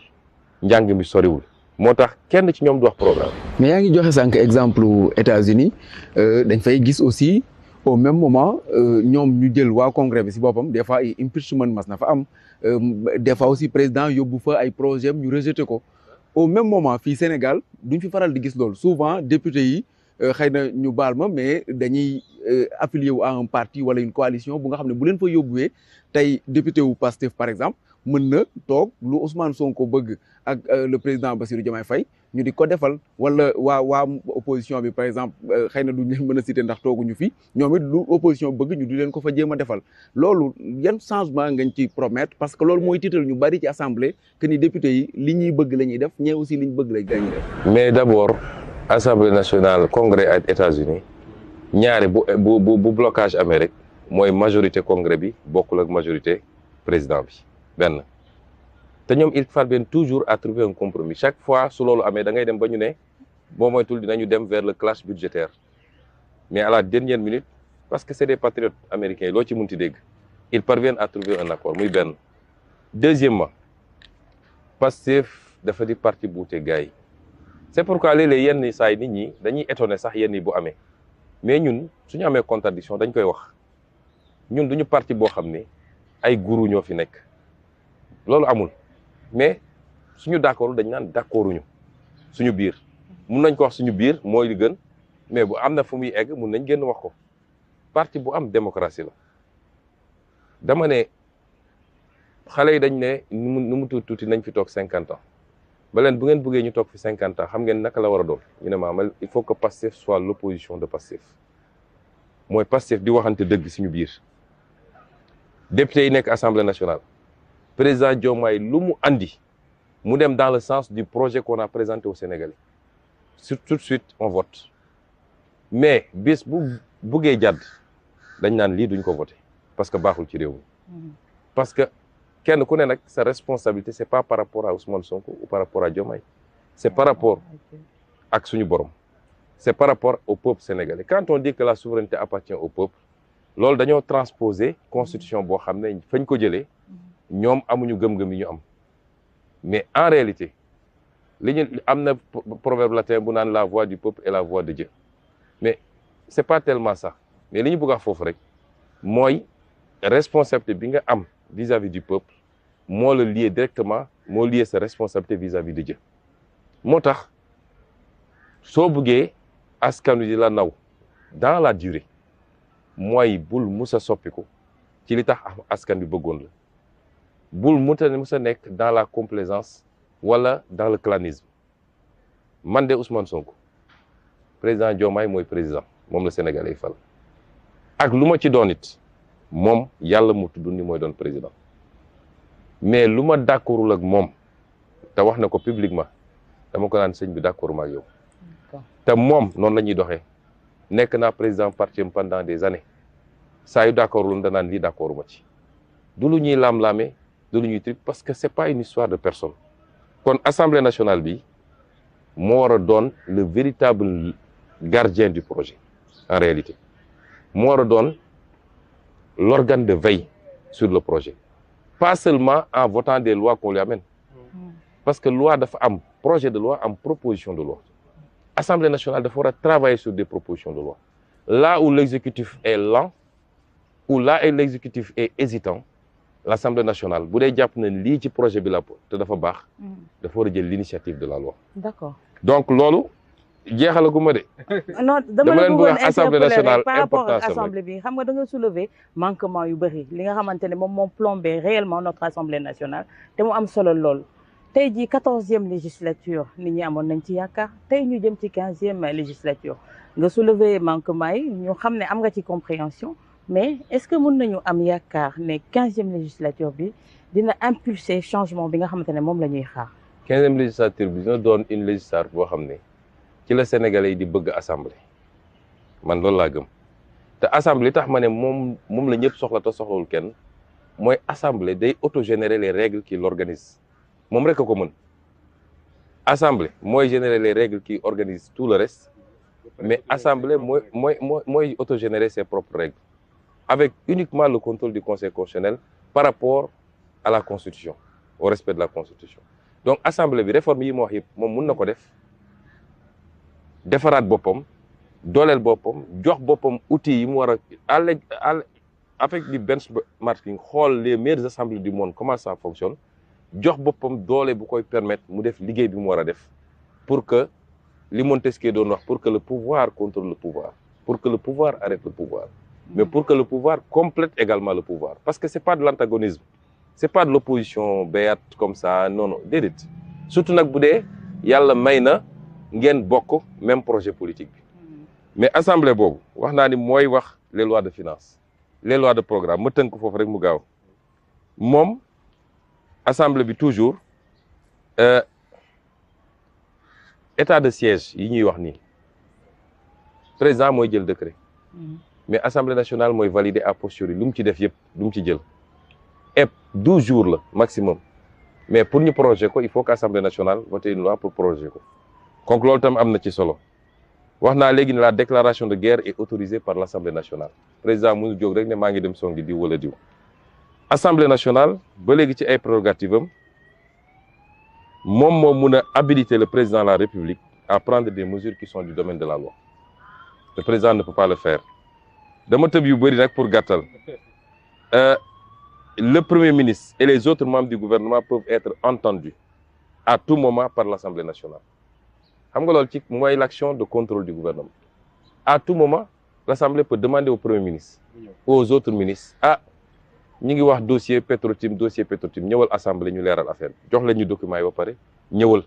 njàng mi soriwul moo tax kenn ci ñoom du wax programme. mais yaa ngi joxe sànq exemple États-Unis dañ fay gis aussi au même moment ñoom ñu jël waa congrès bi si boppam des fois ay impeachment mas na fa am des fois aussi président yóbbu fa ay projet ñu rejeté ko au même moment fii Sénégal duñ fi faral di gis loolu souvent député yi xëy na ñu baal ma mais dañuy affilié wu à un parti wala une coalition bu nga xam ne bu leen fa yóbbuwee tey député wu Pastef par exemple mën na toog lu Ousmane Sonko bëgg ak le président Bassirou Diomaye Faye ñu di ko defal wala waa opposition bi par exemple xëy na duñ leen mën a citer ndax tooguñu fi ñoom it lu opposition bëgg ñu di leen ko fa jéem a defal loolu yan changement ngañ ci promettre parce que loolu mooy tiital ñu bari ci assemblée que ni député yi li ñuy bëgg la ñuy def ñee aussi li ñu bëgg lañ def. mais d'abord assemblée nationale congrès ak États-Unis ñaare bu blocage amee rek mooy majorité congrès bi bokkul ak majorité président bi benn te ñoom ils parviennent toujours à trouver un compromis chaque fois su loolu amee da ngay dem ba ñu ne boo moytul dinañu dem vers le clash budgétaire mais à la dernière minute parce que c'est des patriotes américains loo ci munti dégg ils parviennent à trouver un accord muy benn. Deuxièmement Pastef dafa di parti buute gars yi c'est pourquoi léeg-léeg yenn saa yi nit ñi dañuy étonné sax yenn yi bu amee mais ñun suñu amee contradiction dañ koy wax ñun duñu parti boo xam ne ay guru ñoo fi nekk loolu amul mais suñu d'accord dañ naan d'accorduñu suñu biir mun nañ ko wax suñu biir mooy li gën mais bu am na fu muy egg mun nañ génn wax ko parti bu am démocratie la dama ne xale yi dañ ne nu mu tuuti nañ fi toog 50 ans ba leen bu ngeen bëggee ñu toog fi 50 ans xam ngeen naka la war a doon ñu ne ma il faut que Pastef soit l'opposition de Pastef mooy Pastef di waxante dëgg suñu biir député yi nekk assemblée nationale président Diomaye lu mu andi mu dem dans le sens du projet qu'on a présenté au Sénégalais tout de suite on vote mais bis bu buggee jàdd dañ naan lii duñ ko voté parce que baaxul ci réew mi parce que kenn ku ne nag sa responsabilité c'est pas par rapport à Ousmane Sonko ou par rapport à Diomaye c'est par rapport ak suñu borom c'est par rapport au peuple sénégalais quand on dit que la souveraineté appartient au peuple loolu dañoo transposer constitution boo xam ne fañ ko jëlee ñoom amuñu gëm-gëm yi ñu am mais en réalité li ñu am na proverbe latin bu naan la voix du peuple est la voix de Dieu mais c'est pas tellement ça mais li ñu bëgg a wax foofu rek mooy responsabilité bi nga am vis-à-vis du peuple moo la lié directement moo lié sa responsabilité vis-à-vis de Dieu moo tax soo bëggee askan wi di la naw dans la durée mooy bul musa soppiku ci li tax askan bi bëggoon la bul musa nekk dans la complaisance wala dans le clanisme man de Ousmane Sonko président Diomaye mooy président moom la Sénégalais yi fal ak lu ma ci doon it moom yàlla mu tudd ni mooy doon président mais lu ma d'accordul ak moom te wax na ko publiquement dama ko naan sëñ bi d'accord ma ak yow te moom noonu la ñuy doxee nekk naa président parti pendant des années saa yu d'accordul danaan lii d'accord ma ci du lu ñuy laam-laame du lu ñuy truc parce que c'est pas une histoire de personne kon assemblée nationale bi moo war a doon le véritable gardien du projet en réalité moo war a doon l'organe de veille sur le projet, pas seulement en votant des lois qu'on lui amène, parce que loi dafa am projet de loi am proposition de loi. Assemblée nationale dafa war a travailler sur des propositions de loi. Là où l'exécutif est lent, ou là où l'exécutif est hésitant, l'Assemblée nationale bu dee jàpp na lii ci projet bi la te dafa baax, dafa war a jël l'initiative de la loi. D'accord. Donc loolu jeexalaguma de. non dama la bëggoon Assemblée nationale par rapport ak importance assemblée bi xam nga da nga soulever manquement yu bëri li nga xamante ne moom moo plombé réellement notre assemblée nationale te mu am solo lool. tey jii 14e législature nit ñi amoon nañ ci yaakaar tey ñu jëm ci 15e législature nga soulever manquement yi ñu xam ne am nga ci compréhension mais est-ce que mën nañu am yaakaar ne 15e législature bi dina impulser changement bi nga xamante ne moom la ñuy xaar. 15e législature bi dina doon une législature boo xam ne ci la Sénégalais yi di bëgg assemblée man loolu laa gëm te assemblée tax ma ne moom la ñëpp soxla te soxlawul kenn mooy assemblée day autogénérer les règles qui l'organisent moom rek a ko mën. Assemblée mooy générer les règles qui organisent tout le reste mais assemblée mooy autogénérer ses propres règles avec uniquement le contrôle du Conseil constitutionnel par rapport à la Constitution, au respect de la Constitution. Donc assemblée bi réforme yi ma wax yëpp moom mun na ko defaraat boppam dooleel boppam jox boppam outils yi mu war a avec du benchmarking xool les meilleures assemblées du monde comment ça fonctionne jox boppam doole bu koy permettre mu def liggéey bi mu war a def pour que li Montesquieu doon wax pour que le pouvoir contrôle le pouvoir, pour que le pouvoir arrête le pouvoir, mais pour que le pouvoir complète également le pouvoir. Parce que c'est pas de l'antagonisme, c'est pas de l'opposition béate comme ça, non, déedéet. Surtout nag bu dee yàlla may na ngeen bokk même projet politique bi. Mais assemblée boobu wax naa ni mooy wax les lois de finances, les lois de programme ma tënk foofu rek mu gaaw moom assemblée bi toujours état de siège yi ñuy wax nii président mooy jël décret mais assemblée nationale mooy valider a posteriori lu mu ci def yëpp lu mu ci jël et 12 jours la maximum mais pour ñu projet ko il faut que assemblée nationale vote une loi pour projet ko donc loolu tam am na ci solo wax naa léegi ne la déclaration de guerre est autorisée par l'assemblée nationale président mënu jóg rek ne maa ngi dem songi diw wala diw assemblée nationale ba léegi ci ay prérogatives am moom moo mun a habiliter le président de la République à prendre des mesures qui sont du domaine de la loi. Le président ne peut pas le faire. Dama tëb yu bëri nag pour gàttal le premier ministre et les autres membres du gouvernement peuvent être entendus à tout moment par l'Assemblée nationale. Xam nga loolu ci mooy l'action de contrôle du gouvernement. À tout moment, l'Assemblée peut demander au premier ministre, aux autres ministres, ñi ngi wax dossier Petro-Tim ñëwal assemblée ñu leeral affaire bi jox leen ñu documents yi ba pare ñëwal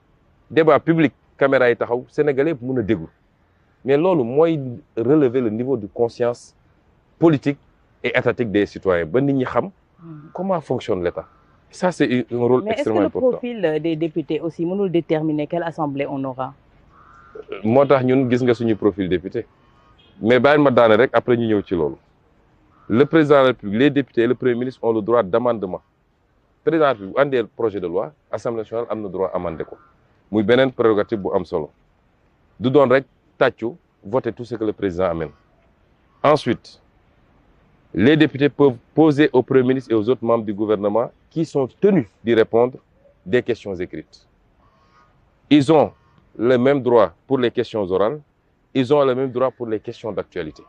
débat public caméra yi taxaw sénégalais yëpp mën a déglu mais loolu mooy relever le niveau de conscience politique et étatique des citoyens ba nit ñi xam comment fonctionne l'État. Ça c'est un rôle extrêmement important. Mais est-ce que le profil des députés aussi mënul déterminer quelle assemblée on aura? moo tax ñun gis nga suñu profil député mais bàyyi ma daane rek après ñu ñëw ci loolu. Le président de la République, les députés et le premier ministre ont le droit d'amendement. Le président de la République bu andee projet de loi Assemblée nationale am na droit amender ko muy beneen prérogative bu am solo du doon rek tàccu voter tout ce que le président amène. Ensuite, les députés peuvent poser au premier ministre et aux autres membres du gouvernement qui sont tenus d'y répondre des questions écrites. Ils ont le même droit pour les questions orales, ils ont le même droit pour les questions d'actualité.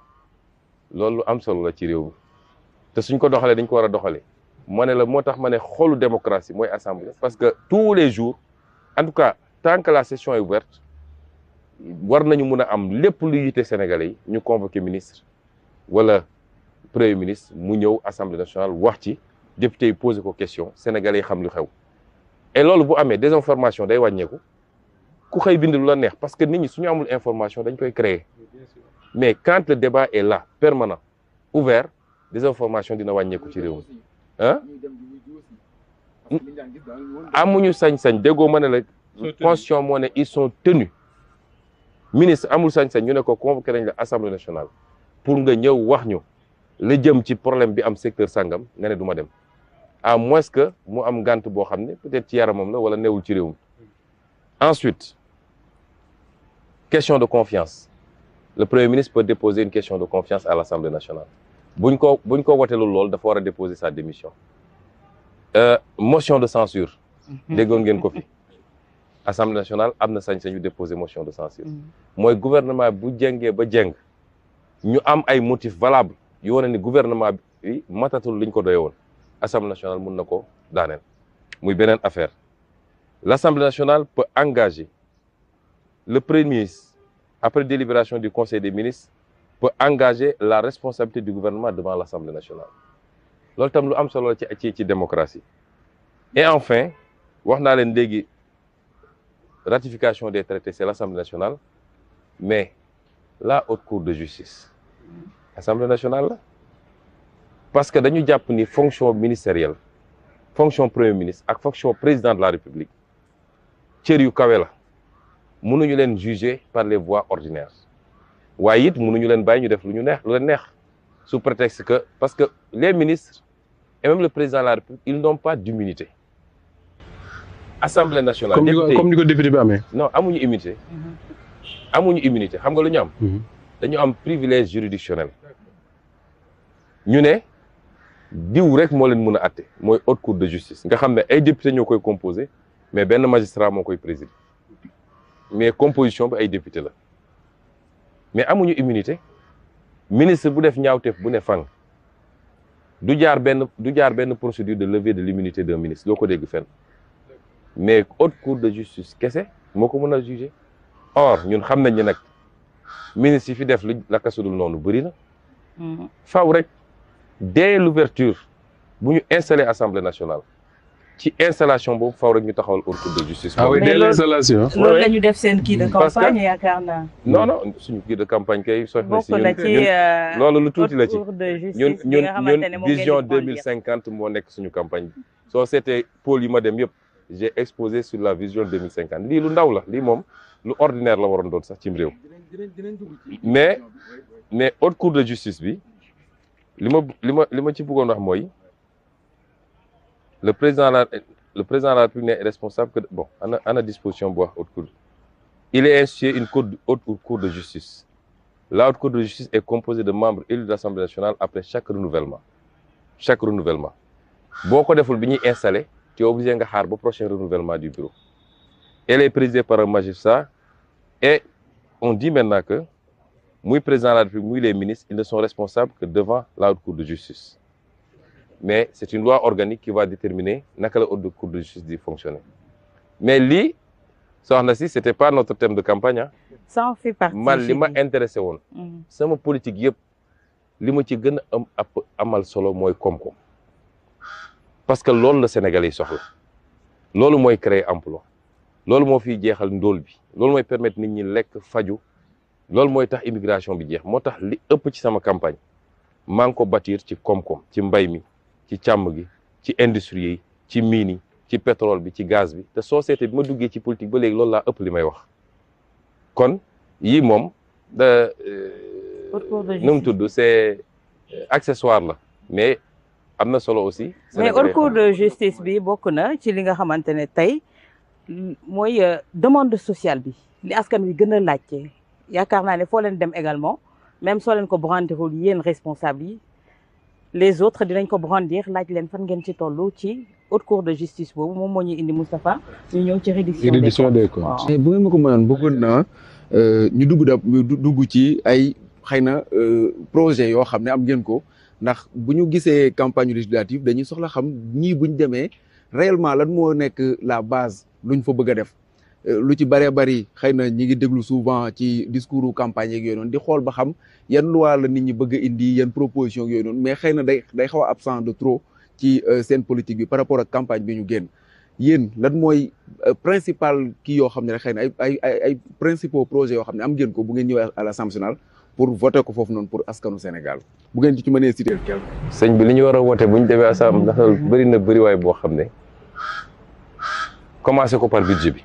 loolu am solo la ci réew mi te suñ ko doxalee dañ ko war a doxalee ma ne la moo tax ma ne xolu démocratie mooy assemblée parce que tous les jours en tout cas tant que la session est ouverte war nañu mun a am lépp lu yite sénégalais yi ñu convoquer ministre wala premier ministre mu ñëw assemblée nationale wax ci député yi poser ko question sénégalais yi xam lu xew et loolu bu amee désinformation day wàññeeku ku xëy bind lu la neex parce que nit ñi suñu amul information dañ koy créer. Mais quand le débat est là, permanent, ouvert, des informations dina wàññeeku ci réew mi amuñu sañ-sañ déggoo ma ne la constitution moo ne ils sont tenus ministre amul sañ-sañ ñu ne ko convoqué nañ la assemblée nationale pour nga ñëw wax ñu la jëm ci problème bi am secteur sangam nga ne du ma dem à moins que mu am ngànt boo xam ne peut-être ci yaramam la wala newul ci réew mi. Ensuite, question de confiance. le premier ministre peut déposer une question de confiance à l'Assemblée nationale buñ ko woteelul loolu dafa war a déposer sa démission. Motion de censure déggoon ngeen ko fi Assemblée nationale am na sañ-sañu déposer motion de censure mooy gouvernement bu jengee ba jeng ñu am ay motifs valables yu wane ni gouvernement bi matatul liñ ko doye woon Assemblée nationale mun na ko daaneel muy beneen affaire. L'Assemblée nationale peut engager le premier ministre après délibération du Conseil des ministres peut engager la responsabilité du gouvernement devant l'Assemblée nationale loolu tam lu am solo ci démocratie. Et enfin wax naa leen léegi ratification des traités c'est l'Assemblée nationale mais la haute cour de justice Assemblée nationale la parce que dañu jàpp ni fonction ministérielle fonction premier ministre ak fonction président de la République cër yu kawe la mënuñu leen juger par les voies ordinaires waaye it mënuñu leen bàyyi ñu def lu leen neex sous prétexte que parce que les ministres et même le président de la République ils n'ont pas d'immunité. Assemblée nationale comme ni ko député bi amee. non amuñu immunité. amuñu immunité xam nga lu ñu am. dañu am privilège juridictionnel. ñu ne diw rek moo leen mën a àtte mooy haute cour de justice nga xam ne ay député ñoo koy composé mais benn magistrat moo koy présider mais composition bi ay député la mais amuñu immunité ministre bu def ñaawteef bu ne fang du jaar benn procédure de levée de l'immunité d'un ministre doo ko dégg fenn mais haute cour de justice kese moo ko mën a juger or ñun xam nañ ne nag ministre yi fi def lu la kasudul noonu bëri na faaw rek dès l'ouverture bu ñu installé Assemblée nationale ci installation boobu faaw rek ñu taxawal haute cour de justice. ah oui dès l'installation. loolu la ñu def seen kii de campagne yaakaar naa. non suñu kii de campagne kay. soxna si ñun loolu lu tuuti la ci ñun vision 2050 moo nekk suñu campagne bi. soo seetee pôle yi ma dem yëpp j'ai exposé sur la vision 2050 lii lu ndaw la lii moom lu ordinaire la waroon doon sax cim réew. mais haute cour de justice bi li ma ci bëggoon wax mooy. Le président de la République n'est responsable que bon ana disposition bu wax haute cour il est institué une haute cour de justice. La haute cour de justice est composée de membres élus de l'Assemblée nationale après chaque renouvellement boo ko deful bi ñuy installé tu es obligé nga xaar ba prochain renouvellement du bureau. Elle est présidée par un magistrat et on dit maintenant que muy président de la République muy les ministres ils ne sont responsables que devant la haute cour de justice. Mais c'est une loi organique qui va déterminer naka la haute cour de justice di fonctionner mais lii soxna si c'était pas notre thème de campagne ah. ça en fait partie. man li ma intéressé woon. sama politique yëpp li ma ci gën a amal solo mooy koom-koom parce que loolu la Sénégalais yi soxla loolu mooy créer emploi loolu moo fiy jeexal ndóol bi loolu mooy permettre nit ñi lekk faju loolu mooy tax immigration bi jeex moo tax li ëpp ci sama campagne maa ngi ko bâtir ci koom-koom ci mbay mi. ci càmm gi ci industrie yi ci mine yi ci pétrole bi ci gaz bi te société bi ma duggee ci politique ba léegi loolu laa ëpp li may wax kon yii moom da nu mu tudd c'est accessoire la mais am na solo aussi. mais haute cour de justice bi bokk na ci li nga xamante ne tey mooy demande sociale bi li askan wi gën a laajte yaakaar naa ne foo leen dem également même soo leen ko brandirul yéen responsable yi. les autres dinañ ko brandir laaj leen fan ngeen ci tollu ci haute cour de justice boobu moom moo ñu indi Moustapha ñu ñëw ci reddition des comptes. mais bu ngeen ma ko mënoon bëggoon naa ñu dugg ci ay xëy na projet yoo xam ne am ngeen ko ndax bu ñu gisee campagne législative dañuy soxla xam ñii buñ demee réellement lan moo nekk la base luñ fa bëgg a def lu ci bëree bëri xëy na ñi ngi déglu souvent ci discours campagne yeeg yooyu noonu di xool ba xam yan loi la nit ñi bëgg a indi yan proposition yooyu noonu mais xëy na day xaw a absent de trop ci seen politique bi par rapport ak campagne bi ñu génn yéen lan mooy principal kii yoo xam ne rek xëy na ay principaux projets yoo xam ne am ngeen ko bu ngeen ñëwee à l'Assemblée nationale pour voter ko foofu noonu pour askanu Sénégal bu ngeen ci mënee citer quelque. sëñ bi li ñu war a voter bu ñu demee Assemblée ndax bëri na bëriwaay boo xam ne commencé ko par budget bi.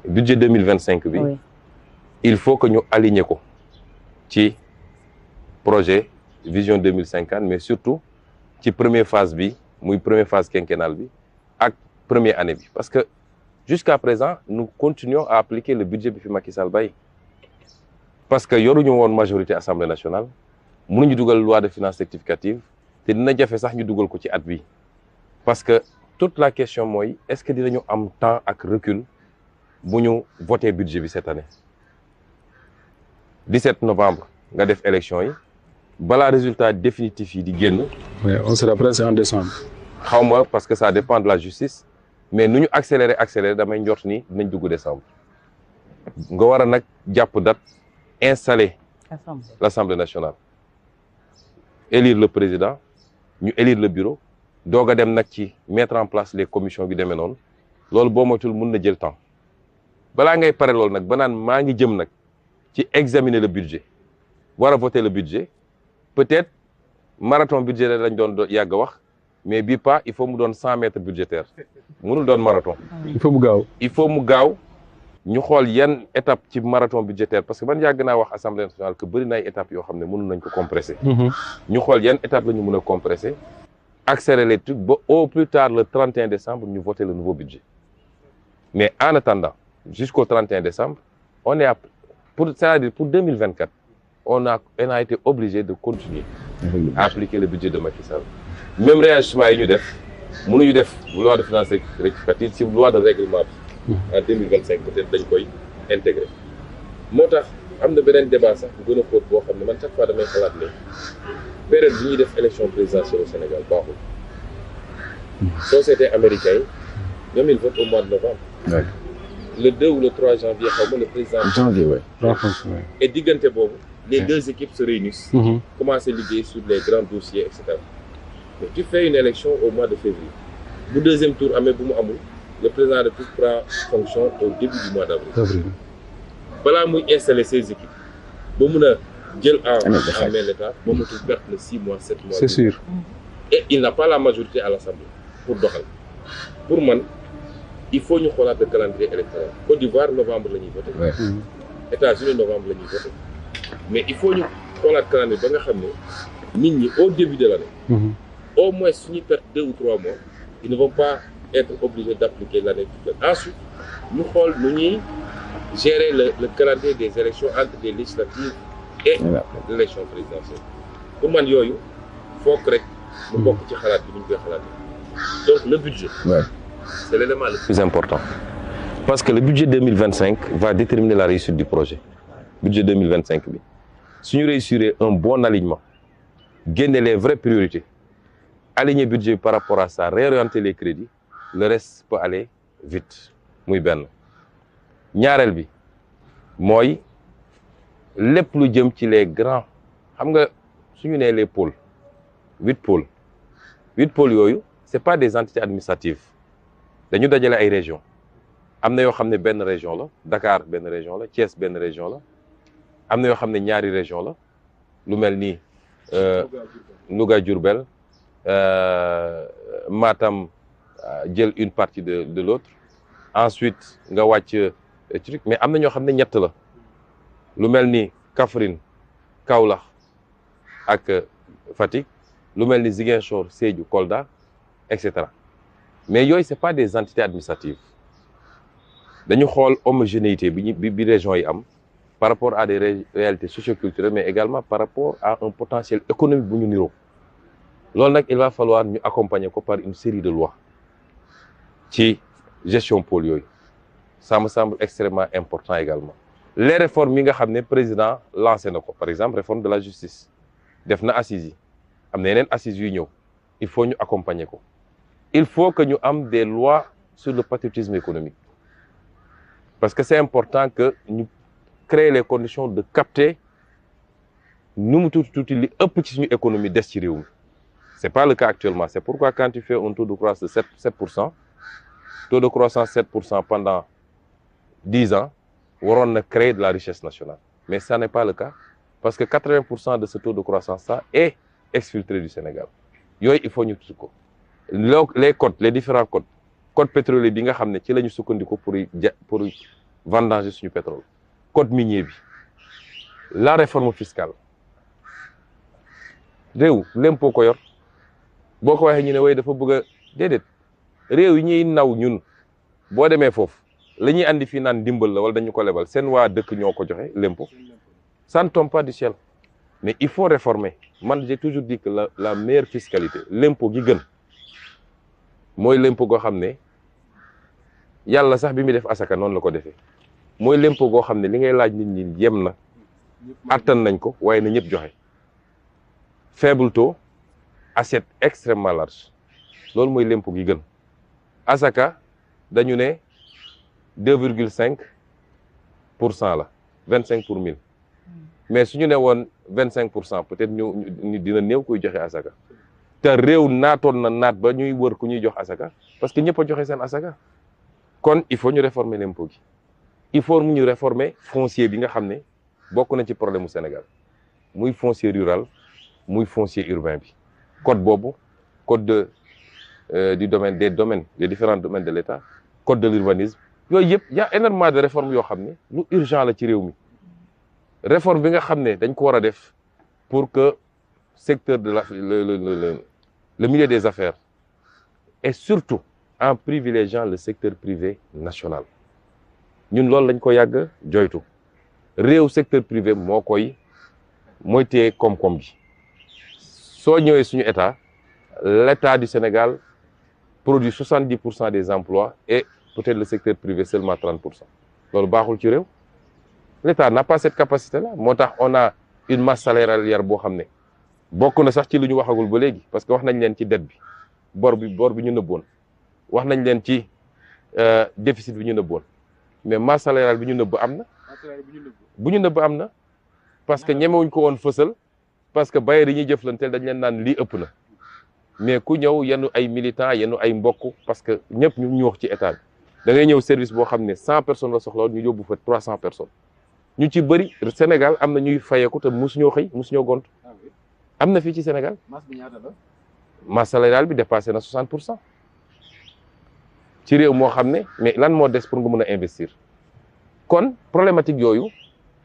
budget 2025 bi oui. Il faut que ñu aligner ko ci projet vision 2050 mais surtout ci première phase bi muy première phase quinquennale bi ak première année bi parce que jusqu'à présent nous continuons à appliquer le budget bi fi Macky Sall bàyyi parce que yoruñu woon majorité assemblée nationale mënuñu dugal loi de finances rectificative te dina jafe sax ñu dugal ko ci at bi parce que toute la question mooy est-ce que dinañu am temps ak recul bu ñu voté budget bi cette année 17 novembre nga def élection yi balaa résultat définitif yi di génn. oui on sera presque en décembre. xaw ma parce que ça dépend de la justice mais nu ñu accéléré damay njort ni dinañ dugg décembre nga war a nag jàpp date installer l'Assemblée nationale élire le président ñu élire le bureau doog a dem nag ci mettre en place les commissions yu demee noonu loolu boo moytul mun na jël temps balaa ngay pare loolu nag ba naan maa ngi jëm nag ci examiner le budget war a voter le budget peut-être marathon budgétaire lañ doon yàgg a wax mais bii pas il faut mu doon 100 mètres budgétaire mënul doon marathon. il faut mu gaaw. ñu xool yan étape ci marathon budgétaire parce que man yàgg naa wax assemblée nationale que bëri na ay étapes yoo xam ne mënul nañ ko compresser. ñu xool yan étape la ñu mën a compresser accélérer les trucs ba au plus tard le 31 décembre ñu voter le nouveau budget mais en attendant jusqu'au 31 décembre on est c'est-à-dire pour 2024 on a été obligé de continuer à appliquer le budget de Macky Sall même réajustement yi ñu def mënuñu def loi de finances rectificative ci loi de règlement bi en 2025 peut-être dañ koy intégrer moo tax am na beneen débat sax bu gën a xóot boo xam ne man chaque fois damay xalaat ne période bi ñuy def élection présidentielle au Sénégal baaxul société américain yi ñoom ils votent au mois de novembre. Ouais. Le 2 ou le 3 janvier xaw ma le président. janvier ouais. Et diggante boobu les deux équipes se réunissent. Commencent à liggéey sur les grands dossiers et cetera. Mais tu fais une élection au mois de février bu deuxième tour amee bu mu amul le président de la République prend fonction au début du mois d'avril. balaa muy installer ses équipes ba mun a jël en main l'État ba mu perte na 6 mois 7 mois. C'est sûr. Et il n'a pas la majorité à l'Assemblée pour doxal pour man il faut ñu xoolaat le calendrier électoral Côte d'Ivoire novembre la ñuy voté. États-Unis novembre la ñuy voté mais il faut ñu xoolaat calendrier ba nga xam ne nit ñi au début de l'année. Au moins suñuy perte 2 ou 3 mois ils ne vont pas être obligés d'appliquer l'année. Ensuite ñu xool nu ñuy gérer le calendrier des élections entre les législatives et l'élection présidentielle pour man yooyu foog rek mu bokk ci xalaat bi ñu koy xalaat donc le budget c'est l'élément le plus important parce que le budget 2025 va déterminer la réussite du projet budget 2025 bi suñu réussir un bon alignement génne les vraies priorités aligner budget par rapport à ça réorienter les crédits le reste peut aller vite muy benn ñaareel bi mooy lépp lu jëm ci les grands xam nga suñu nee les pôles 8 pôles yooyu c'est pas des entités administratives dañu dajale ay régions am na yoo xam ne benn région la Dakar benn région la Thiès benn région la am na yoo xam ne ñaari région la lu mel ni Louga Diourbel Matam jël une partie de l'autre ensuite nga wàcc truc mais am na ñoo xam ne ñett la lu mel ni Kaffrine Kaolack ak Fatick lu mel ni Ziguinchor Sédhiou Kolda et cetera mais yooyu c'est pas des entités administratives dañu xool homogénéité bi région yi am par rapport à des réalités socioculturelles mais également par rapport à un potentiel économique bu ñu niroo loolu nag il va falloir ñu accompagner ko par une série de lois ci gestion pôle yooyu ça me semble extrêmement important également les réformes yi nga xam ne président lancé na ko par exemple réforme de la justice def na assises yi am na yeneen assises yuy ñëw il faut ñu accompagner ko il faut que ñu am des lois sur le patriotisme économique parce que c'est important que ñu créer les conditions de capter nu mu tuuti li ëpp ci suñu économie des ci réew mi c'est pas le cas actuellement c'est pourquoi quand tu fais un taux de croissance de 7%, taux de croissance 7% pendant 10 ans waroon na créer de la richesse nationale mais ça n'est pas le cas parce que 80% de ce taux de croissance ça est exfiltré du Sénégal yooyu il faut ñu tudd ko les codes les différents codes code pétrolier bi nga xam ne ci la ñu sukkandiku pour vendanger suñu pétrole code minier bi la réforme fiscale réew l'impôt ko yor boo ko waxee ñu ne way dafa bëgg a déedéet réew yi ñuy naw ñun boo demee foofu la ñuy andi fii naan dimbal la wala dañu ko lebal seen waa dëkk ñoo ko joxe l'impôt ça ne tombe pas du ciel mais il faut réformer man j'ai toujours dit que la meilleure fiscalité l'impôt gi gën mooy l'impôt goo xam ne yàlla sax bi muy def asaka noonu la ko defee mooy l'impôt goo xam ne li ngay laaj nit ñi yem na attan nañ ko waaye na ñëpp joxe faible taux assiette extrêmement large loolu mooy l'impôt gi gën asaka dañu ne 2,5% la 25 pour 1000 mais suñu ne woon 25% peut-être ñu dina néew kuy joxe asaka te réew naatoon na naat ba ñuy wër ku ñuy jox asaka parce que ñëpp a joxe seen asaka kon il faut ñu réformer l'impôt gi il faut ñu réformer foncier bi nga xam ne bokk na ci problème mu Sénégal muy foncier rural muy foncier urbain bi code boobu code du domaine des différents domaines de l'État code de l'urbanisme yooyu yëpp y a énormément de réformes yoo xam ne lu urgent la ci réew mi réforme bi nga xam ne dañ ko war a def pour que secteur de le milieu des affaires et surtout en privilégiant le secteur privé national ñun loolu lañ ko yàgg joytu réew secteur privé mooy téye koom-koom bi soo ñëwee suñu l'état du Sénégal produit 70% des emplois et peut-être le secteur privé seulement 30%. loolu baaxul ci réew l'état n'a pas cette capacité-là moo tax on a une masse salariale boo xam ne bokk na sax ci lu ñu waxagul ba léegi parce que wax nañ leen ci dette bi bor bi ñu nëbboon wax nañ leen ci déficit bi ñu nëbboon mais masse salariale bi ñu nëbb am na bu ñu nëbb am na parce que ñemewuñ ko woon fësal parce que bailleurs yi ñuy jëflanteel dañ leen naan lii ëpp na mais ku ñëw yenu ay militants yenu ay mbokk parce que ñëpp ñu wax ci état bi da ngay ñëw service boo xam ne 100 personnes la soxla ñu yóbbu fa 300 personnes ñu ci bëri Sénégal am na ñuy fayeeku te musuñoo xëy musuñoo gont am na fii ci Sénégal masse salariale bi dépassé na 60% ci réew moo xam ne mais lan moo des pour nga mën a investir kon problématique yooyu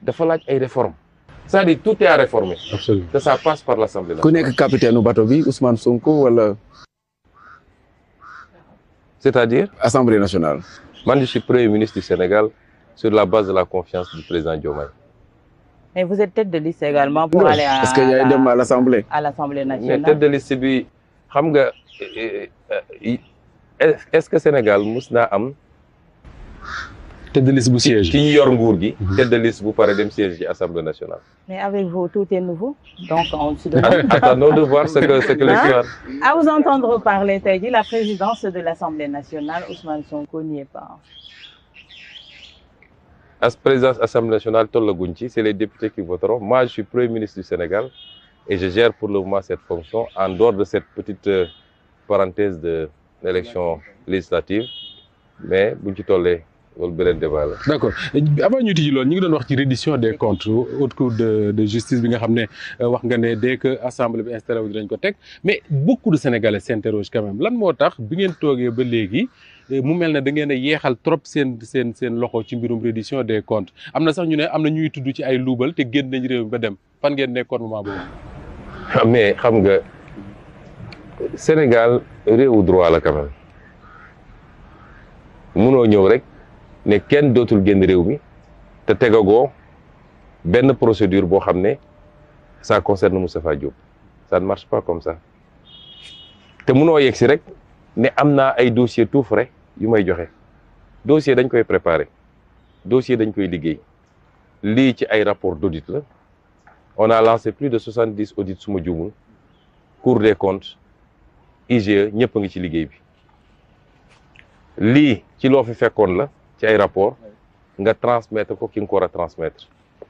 dafa laaj ay réformes c'est-à-dire tout est à réformer. Absolument. Que ça passe par l'Assemblée ku nationale. nekk capitaine u bateau bi Ousmane Sonko wala C'est-à-dire Assemblée nationale. man je suis Premier ministre du Sénégal sur la base de la confiance du président Diomaye. Mais vous êtes tête de liste également pour aller Est-ce que yaay dem à l'Assemblée. à l'Assemblée mais nationale. tête de liste bi xam nga est-ce que Sénégal mus naa am tête de liste bu siège. ci ñi yor nguur gi tête de liste bu pare dem siège ci Assemblée nationale. Mais avec vous, tout est nouveau. Donc, on se demande. Attendons de voir ce que l'histoire. À vous entendre parler, t'as dit la présidence de l'Assemblée nationale, Ousmane Sonko n'y est pas. Présidence Assemblée nationale tollaguñ ci, c'est les députés qui voteront. Moi, je suis Premier ministre du Sénégal et je gère pour le moment cette fonction en dehors de cette petite parenthèse de l'élection législative. Mais buñ ci tollee loolu beneen débat la. D'accord avant ñu tijji loolu ñu ngi doon wax ci reddition des comptes haute cour de justice bi nga xam ne wax nga ne dès que assemblée bi installé wu dinañ ko teg mais beaucoup de Sénégalais s'interrogent quand même lan moo tax bi ngeen toogee ba léegi mu mel ne da ngeen a yeexal trop seen loxo ci mbirum reddition des comptes am na sax ñu ne am na ñuy tudd ci ay luubal te génn nañ réew mi ba dem fan ngeen nekkoon moment boobu. mais xam nga Sénégal réewu droit la quand même munoo ñëw rek. ne kenn dootul génn réew mi te tegagoo benn procédure boo xam ne ça concerne Moustapha Diop ça ne marche pas comme ça te munoo yegg si rek ne am naa ay dossier tout frais yu may joxe dossier dañ koy préparer dossier dañ koy liggéey lii ci ay rapport d'audit la on a lancé plus de 70 audits su ma juumul Cour des comptes IGE ñëpp a ngi ci liggéey bi lii ci loo fi fekkoon la ci ay rapport nga transmettre ko ki nga ko war a transmettre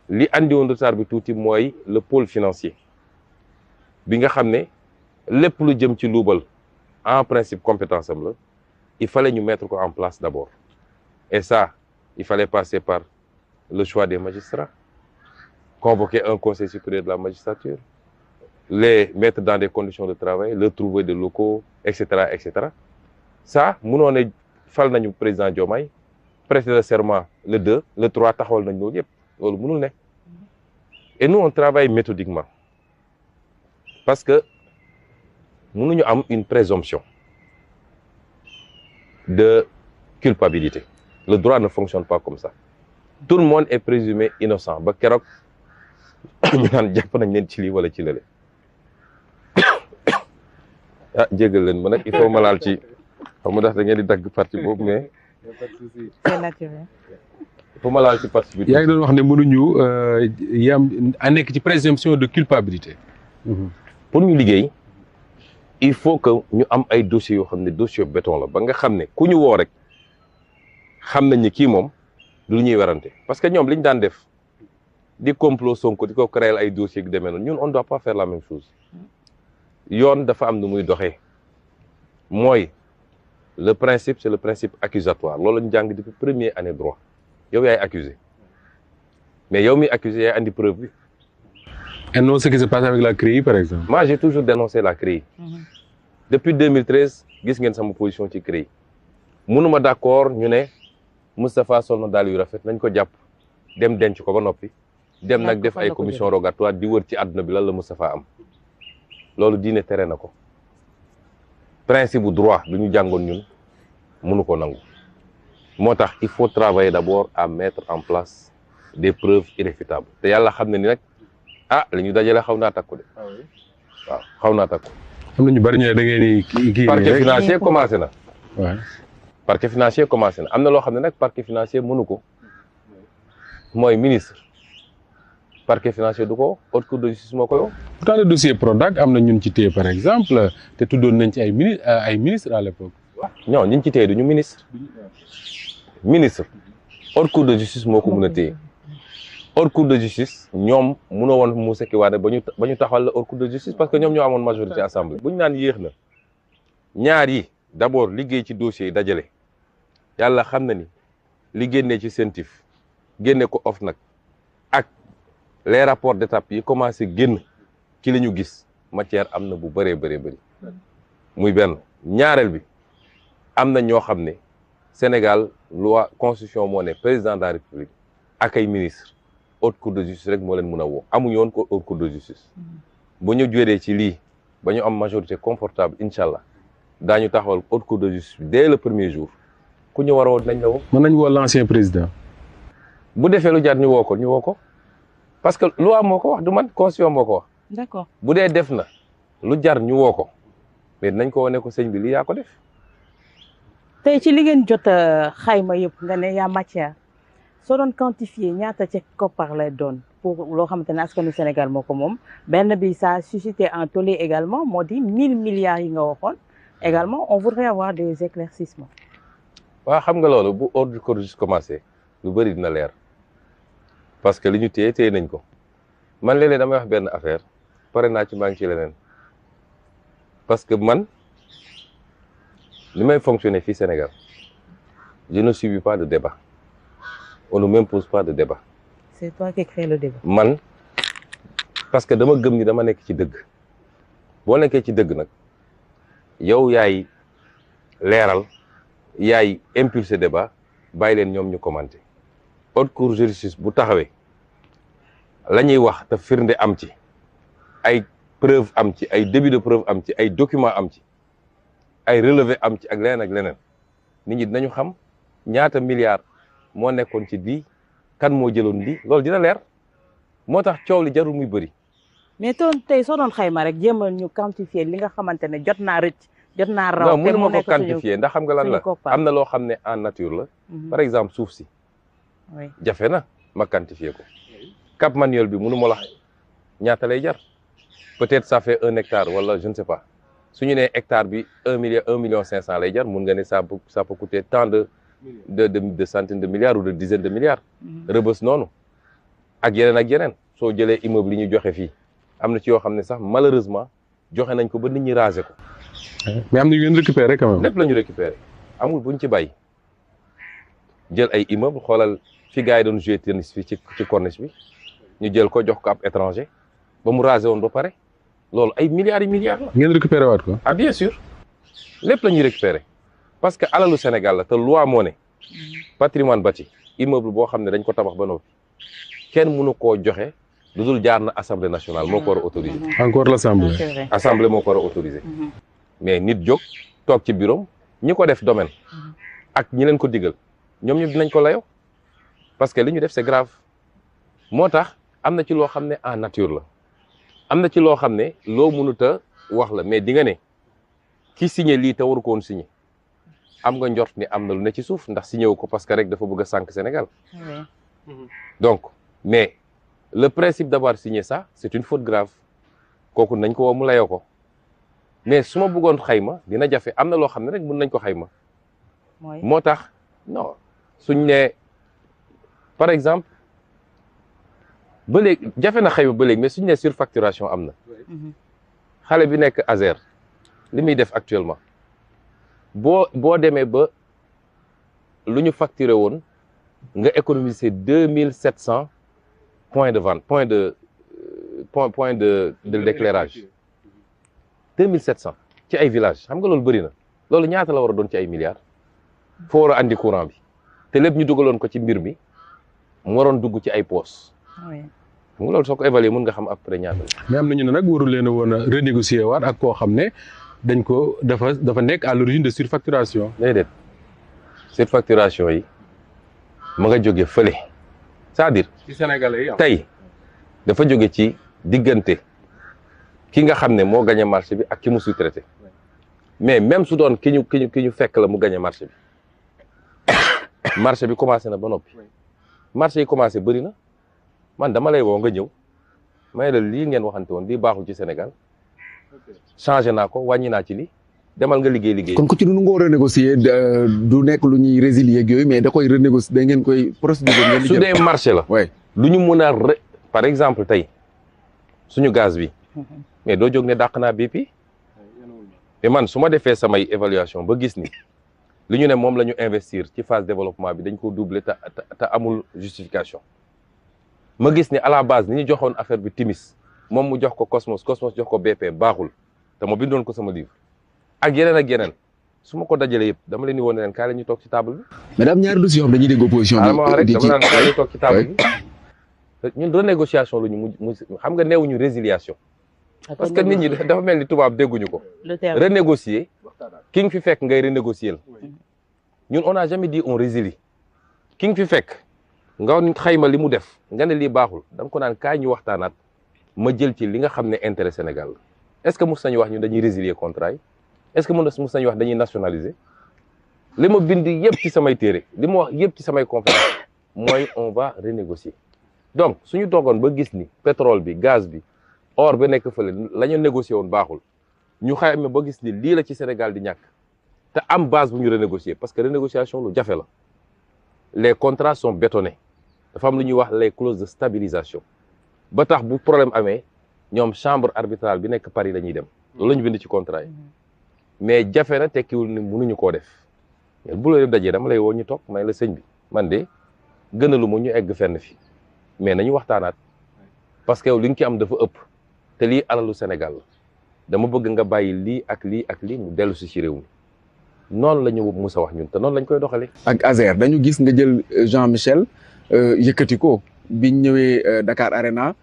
li andi woon retard bi tuuti mooy le pôle financier bi nga xam ne lépp lu jëm ci luubal en principe compétence am la il fallait ñu mettre ko en place d'abord et ça il fallait passer par le choix des magistrats convoquer un conseil supérieur de la magistrature les mettre dans des conditions de travail leur trouver des locaux etc etc ça mënoo ne fal nañu président Diomaye prêter le serment le 2 le 3 taxawal nañ loolu yëpp loolu mënul ne et nous on travaille méthodiquement parce que mënuñu am une présomption de culpabilité le droit ne fonctionne pas comme ça tout le monde est présumé innocent ba keroog ñu naan jàpp nañ leen ci lii wala ci lële ah jégal leen ma nag il faut ma laal ci xaw ma ndax da ngeen di dagg partie boobu mais c'est naturel. il faut ma laal ci partie bi. yaa ngi doon wax ne mënuñu yam a nekk ci présomption de culpabilité. pour ñu liggéey il faut que ñu am ay dossiers yoo xam ne dossier béton la ba nga xam ne ku ñu woo rek xam nañ ne kii moom du lu ñuy werante parce que ñoom liñ daan def di complot Sonko di ko créer ay dossiers yu demee noonu ñun on doit pas faire la même chose yoon dafa am nu muy doxee mooy le principe c'est le principe accusatoire loolu lañu jàng depuis première année droit yow yaay accusé mais yow mi accusé yaay andi preuve bi. Et non ce qui se passe avec la CREI par exemple. Moi j'ai toujours dénoncé la CREI. Depuis 2013 gis ngeen sama position ci CREI mënuma d'accord ñu ne Moustapha sol na daal yu rafet nañ ko jàpp dem denc ko ba noppi dem nag def ay commission rogatoire di wër ci àdduna bi lan la Moustapha am loolu diine tere na ko principe bu droit bi ñu jàngoon ñun mënu ko nangu moo tax il faut travailler d'abord à mettre en place des preuves irréfutables te yàlla xam ne ni nag ah li ñu dajale xaw naa takku de waaw xaw naa takku. am na ñu bari ñu ne da ngeen di kii parquet financier commencé na. waaw parquet financier commencé na am na loo xam ne nag parquet financier mënu ko mooy ministre parquet financier du ko haute cour de justice moo ko yow. pourtant le dossier Prodac am na ñun ci téye par exemple te tuddoon nañ ci ay ministre à l'époque. non ñi ci téye du ñu ministre haute cour de justice moo ko mën a téye haute cour de justice ñoom mënoo woon Moussa Kiwane ba ñu taxawal la haute cour de justice parce que ñoom ñoo amoon majorité assemblée. bu ñu naan yéex na ñaar yi d'abord liggéey ci dossier yi dajale yàlla xam na ni li génnee ci CENTIF génne ko OFNAC ak les rapports d'étape yi commencé génn ci li ñu gis matière am na bu bëree bëri muy benn ñaareel bi am na ñoo xam ne Sénégal loi constitution moo ne président de la République ak ay ministre haute cour de justice rek moo leen mën a woo amuñu woon ko haute cour de justice bu ñu jógee ci lii ba ñu am majorité confortable incha allah daañu taxawal haute cour de justice dès le premier jour ku ñu war a woo dinañ la woo. mën nañu woo l'ancien président. bu defee lu jar ñu woo ko parce que loi moo ko wax du man constitution moo ko wax. D'accord. bu dee def na lu jar ñu woo ko mais dinañ ko wane ko sëñ bi lii yaa ko def. tey ci li ngeen jot xayma yëpp nga ne yaa matière soo doon quantifier ñaata ci koppar lay doon pour loo xamante ne askanu Sénégal moo ko moom benn bi ça a suscité un tollé également moo di 1000 milliards yi nga waxoon également on voudrait avoir des éclaircissements. waaw xam nga loolu bu ordre cour de justice commencé lu bëri dina leer parce que li ñu téye nañ ko man léeg-léeg damay wax benn affaire pare naa ci maa ngi ci leneen parce que man li may fonctionner fii Sénégal je ne subis pas de débat on ne m'impose pas de débat. c'est toi qui crée le débat. man parce que dama gëm ni dama nekk ci dëgg boo nekkee ci dëgg nag yow yaay leeral yaay impulser débat bàyyi leen ñoom ñu commenter haute cour de justice bu taxawee la ñuy wax te firnde am ci ay preuve am ci ay début de preuve am ci ay document am ci ay relevé am ci ak leneen nit ñi dinañu xam ñaata milliards moo nekkoon ci di kan moo jëloon di loolu dina leer moo tax coow li jarul muy bëri. mais tey soo doon xayma rek jéemal ñu quantifier li nga xamante ne jot naa rëcc jot naa raw. non mënu ma ko quantifier ndax xam nga lan la am na loo xam ne en nature la. par exemple suuf si. oui jafe na ma quantifier ko. Cap Manuel bi mënu ma la ñaata lay jar peut-être ça fait 1 hectare wala je ne sais pas su ñu nee hectare bi 1 million 500 lay jar mun nga ne ça peut coûter tant de centaines de milliards ou de dizaines de milliards. Rëbës noonu ak yeneen soo jëlee immeuble yi ñu joxe fii am na ci yoo xam ne sax malheureusement joxe nañ ko ba nit ñi raser ko. mais am na ngeen récupérer quand même. lépp la ñu récupérer amul buñ ci bàyyi jël ay immeuble xoolal fi gars yi doon jouer tennis fii ci corniche bi ñu jël ko jox ko ab étranger ba mu raser woon ba pare loolu ay milliards yi milliards la. ngeen récupérer waat ko. ah bien sûr lépp la ñuy récupérer parce que alalu Sénégal la te loi moo ne patrimoine bâti immeuble boo xam ne dañ ko tabax ba noppi kenn mënu koo joxe lu dul jaar na assemblée nationale moo ko war a autoriser. encore l'assemblée. c'est vrai. assemblée moo ko war a autoriser. mais nit jóg toog ci bureau ñi ko def domaine ak ñi leen ko digal ñoom ñëpp dinañ ko layoo parce que li ñu def c'est grave moo tax am na ci loo xam ne en nature la am na ci loo xam ne loo mënut a wax la mais di nga ne ki signé lii te waru ko woon signé am nga njort ni am na lu ne ci suuf ndax signé wu ko parce que rek dafa bëgg a sànq Sénégal. Donc mais le principe d'avoir signé ça c'est une faute grave kooku nañ ko woo mu layoo ko mais su ma bëggoon xayma dina jafe am na loo xam ne rek mën nañ ko xayma. moo tax non suñ ne par exemple ba léegi jafe na xayma ba léegi mais suñ ne surfacturation am na xale bi nekk Azer li muy def actuellement boo demee ba lu ñu facturé woon nga économiser 2700 points de vente point de d'éclairage 2700 ci ay villages xam nga loolu bëri na loolu ñaata la war a doon ci ay milliards foo war a andi courant bi te lépp ñu dugaloon ko ci mbir mi mu waroon dugg ci ay poches. xam nga loolu soo ko évaluer mën nga xam après ñaata la. mais am na ñu ne nag warul leen a woon a renégocier waat ak koo xam ne dañ ko dafa nekk à l'origine de surfacturation. déedéet surfacturation yi ma nga jóge fële c'est-à-dire. ci Sénégalais yi tey dafa jóge ci diggante ki nga xam ne moo gagné marché bi ak ki mu sous-traité mais même su doon ki ñu fekk la mu gagné marché bi marché bi commencé na ba noppi marché yi commencé bëri na man dama lay woo nga ñëw may la lii ngeen waxante woon lii baaxul ci Sénégal changé naa ko wàññi naa ci lii demal nga liggéey. kon ku ci nu ngoo renégocier du nekk lu ñuy résilier ak yooyu mais da koy renégocier da ngeen koy procédure ngeen di su dee marché la lu ñu mën a par exemple tey suñu gaz bi mais doo jóg ne dàq naa BP mais man su ma defee samay évaluation ba gis ni li ñu ne moom la ñu investir ci phase développement bi dañ ko doubler te amul justification ma gis ni à la base ni ñu joxoon affaire bi Timis moom mu jox ko Cosmos jox ko BP baaxul te ma bindoon ko sama livre ak yeneen su ma ko dajalee yëpp dama leen di woon ne leen kaay la ñu toog ci table bi. mais daam ñaari dossiers yoo xam dañuy dégg opposition bi. dama wax rek dama naan kaay la ñu toog ci table bi ñun renégociation lu ñu mu xam nga neewuñu résiliation. parce que nit ñi dafa mel ni tubaab dégguñu ko. renégocier ki nga fi fekk ngay renégocier la ñun on n'a jamais dit on résilie ki nga fi fekk nga xayma li mu def nga ne lii baaxul da nga ko naan kaay ñu waxtaanaat ma jël ci li nga xam ne intérêt Sénégal la est-ce que mos nañu wax ñun dañuy résilier contrat yi est-ce que mos nañu wax dañuy nationaliser li ma bind yëpp ci samay téere li ma wax yëpp ci samay conférence mooy on va renégocier donc suñu toogoon ba gis ni pétrole bi gaz bi or ba nekk fële la ñu négocier woon baaxul ñu xayma ba gis ni lii la ci Sénégal di ñàkk te am base bu ñu renégocier parce que renégociation lu jafe la les contrats sont bétonnés dafa am lu ñuy wax les clauses de stabilisation ba tax bu problème amee ñoom chambre arbitrale bi nekk Paris la ñuy dem loolu la ñu bind ci contrat yi mais jafe na tekkiwul ni mënuñu koo def bu loolu dajee dama lay woo ñu toog may la sëñ bi man de gënalu ma ñu egg fenn fi mais nañu waxtaanaat parce que li nga ci am dafa ëpp te lii alalu Sénégal la dama bëgg nga bàyyi lii ak lii mu dellu si ci réew mi noonu la ñu mus a wax ñun te noonu lañ koy doxalee. ak Azer dañu gis nga jël Jean-Michel yëkkati ko biñ ñëwee Dakar Arena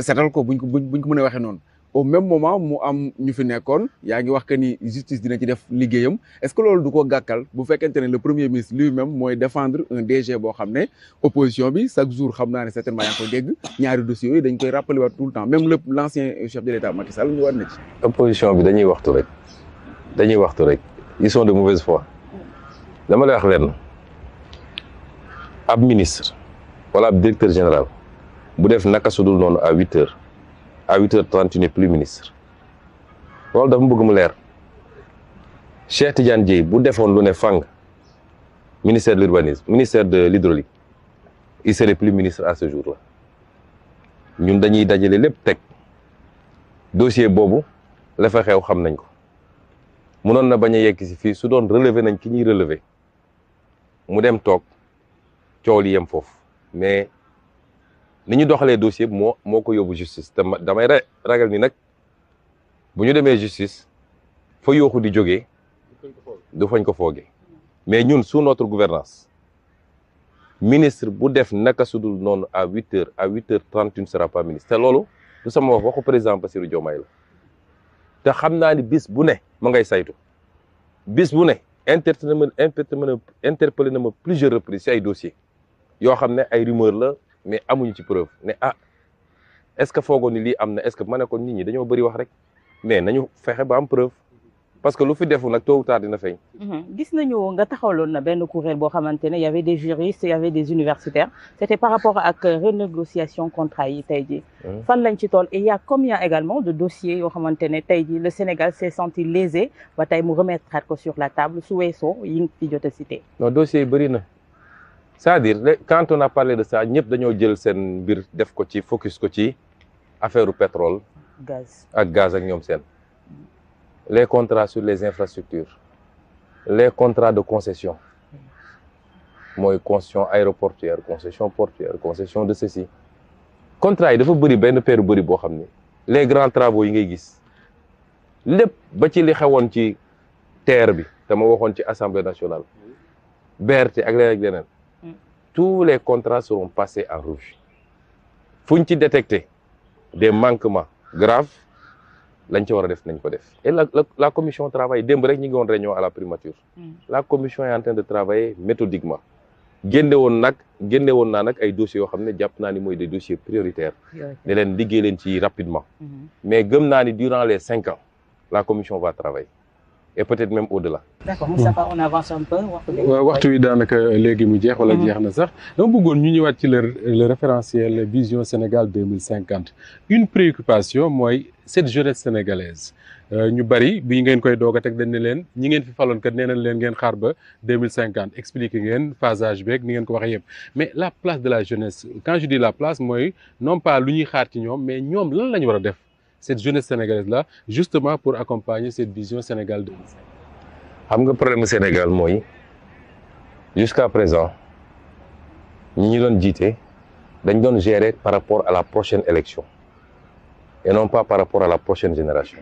setal ko buñ ko mën a waxee noonu au même moment mu am ñu fi nekkoon yaa ngi wax que ni justice dina ci def liggéeyam est-ce que loolu du ko gàkkal bu fekkente ne le premier ministre lui-même mooy défendre un DG boo xam ne opposition bi chaque jour xam naa ne certainement yaa ngi koy dégg ñaari dossiers yooyu dañ koy rappeler waat tout le temps même l'ancien chef de l'État Macky Sall ñu war na ci. opposition bi dañuy waxtu rek ils sont de mauvaise foi dama lay wax leen ab ministre wala ab directeur général bu def naka su dul noonu à 8h. à 8h30 tu n'es plus ministre loolu dafa bëgg mu leer Cheikh Tidiane Dièye bu defoon lu ne fang ministère de l'urbanisme ministère de l'hydraulique il serait plus ministre à ce jour-là ñun dañuy dajale lépp teg dossier boobu la fa xew xam nañ ko mënoon na bañ a yegg si fii su doon relever nañ ki ñuy relever mu dem toog coow li yem foofu mais ni ñu doxalee dossier bi moo ko yóbbu justice te damay ragal ni nag bu ñu demee justice fa yooxu di jógee du fañ ko foogee mais ñun sous notre gouvernance ministre bu def naka sudul noonu à 8h à 8h30 tu ne seras pas ministre te loolu du sama wax waxu président Bassirou Diomaye la te xam naa ni bis bu ne ma ngay saytu bis bu ne interpellé na ma plusieurs reprises ci ay dossiers yoo xam ne ay rumeur la mais amuñu ci preuve ne est-ce que foogoon ni lii am na est-ce que ma ne ko nit ñi dañoo bëri wax rek mais nañu fexe ba am preuve parce que lu fi defu nag tôt ou tard dina feeñ. gis nañu nga taxawloon na benn kuréel boo xamante ne y avait des juristes y avait des universitaires c'était par rapport ak renégociation contrat yi tey jii. fan lañ ci toll et il y a combien également de dossiers yoo xamante ne tey jii le Sénégal s'est senti lésé ba tey mu remettre ko sur la table su weesoo yi nga fi jot a cité. non dossiers yi bëri na c'est-à-dire quand on a parlé de ça ñëpp dañoo jël seen mbir def ko ci focus ko ci affaire pétrole. gaz ak ñoom seen. les contrats sur les infrastructures les contrats de concession mooy concession aéroportuaire concession portuaire concession de ceci contrat yi dafa bëri benn paire bëri boo xam ne les grands travaux yi ngay gis lépp ba ci li xewoon ci terre bi te ma waxoon ci assemblée nationale BRT ak leneen ak leneen tous les contrats seront passés en rouge fu ñu ci détecter des manquements graves lañ ci war a def nañ ko def et la commission travaille démb rek ñi ngi woon réunion à la primature la commission est en train de travailler méthodiquement génne woon naa nag ay dossiers yoo xam ne jàpp naa ni mooy des dossiers prioritaires ne leen liggéey leen ci rapidement mais gëm naa ni durant les 5 ans la commission va travailler et peut-être même au-delà. D'accord Moustapha, on avance un peu. waxtu wi daanaka léegi mu jeex wala jeex na sax dama bëggoon ñu ñëwaat ci le référentiel vision Sénégal 2050 une préoccupation mooy cette jeunesse sénégalaise ñu bari bi ngeen koy doog a teg dañ ne leen ñi ngeen fi faloon kat nee nañ leen ngeen xaar ba 2050 expliquer ngeen phasage beeg ni ngeen ko waxee yëpp mais la place de la jeunesse quand je dis la place mooy non pas lu ñuy xaar ci ñoom mais ñoom lan la ñu war a def cette jeunesse sénégalaise là justement pour accompagner cette vision Sénégal 2050. xam nga problème Sénégal mooy jusqu'à présent ñi ñu doon jiite dañ doon gérer par rapport à la prochaine élection et non pas par rapport à la prochaine génération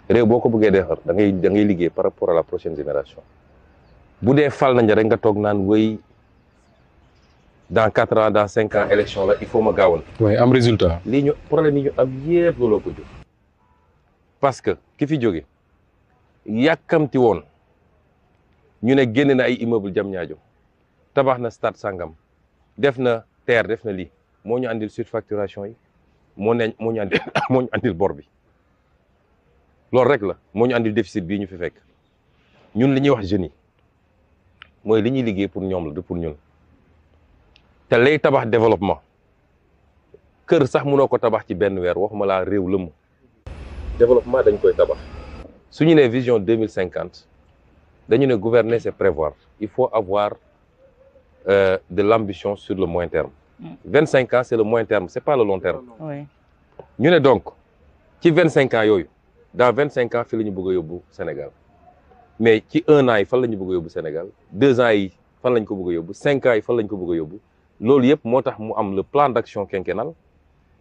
réew boo ko bëggee defar da ngay liggéey par rapport à la prochaine génération bu dee fal nañ rek nga toog naan wéy dans 4 ans dans 5 ans élection la il faut ma gaawoon. oui am résultat. lii ñu problème yi ñu am yépp looloo ko jóg parce que ki fi jóge yàkkamti woon ñu ne génn na ay immeuble Diamniadio tabax na stade sangam def na terre def na lii moo ñu andil surfacturation yi moo ñu andil bor bi loolu rek la moo ñu andil déficit bii ñu fi fekk ñun li ñuy wax jeunes yi mooy li ñuy liggéey pour ñoom la du pour ñun te lay tabax développement kër sax mënoo ko tabax ci benn weer waxuma laa réew lëmm développement dañ koy tabax su ñu nee vision 2050 dañu ne gouverner c'est prévoir il faut avoir de l'ambition sur le moyen terme 25 ans c'est le moyen terme c'est pas le long terme ñu ne donc ci 25 ans yooyu dans 25 ans fii la ñu bëgg a yóbbu Sénégal mais ci 1 an yi fan la ñu bëgg a yóbbu Sénégal 2 ans yi fan lañ ko bëgg a yóbbu 5 ans yi fan lañ ko bëgg a yóbbu loolu yëpp moo tax mu am le plan d'action quinquennal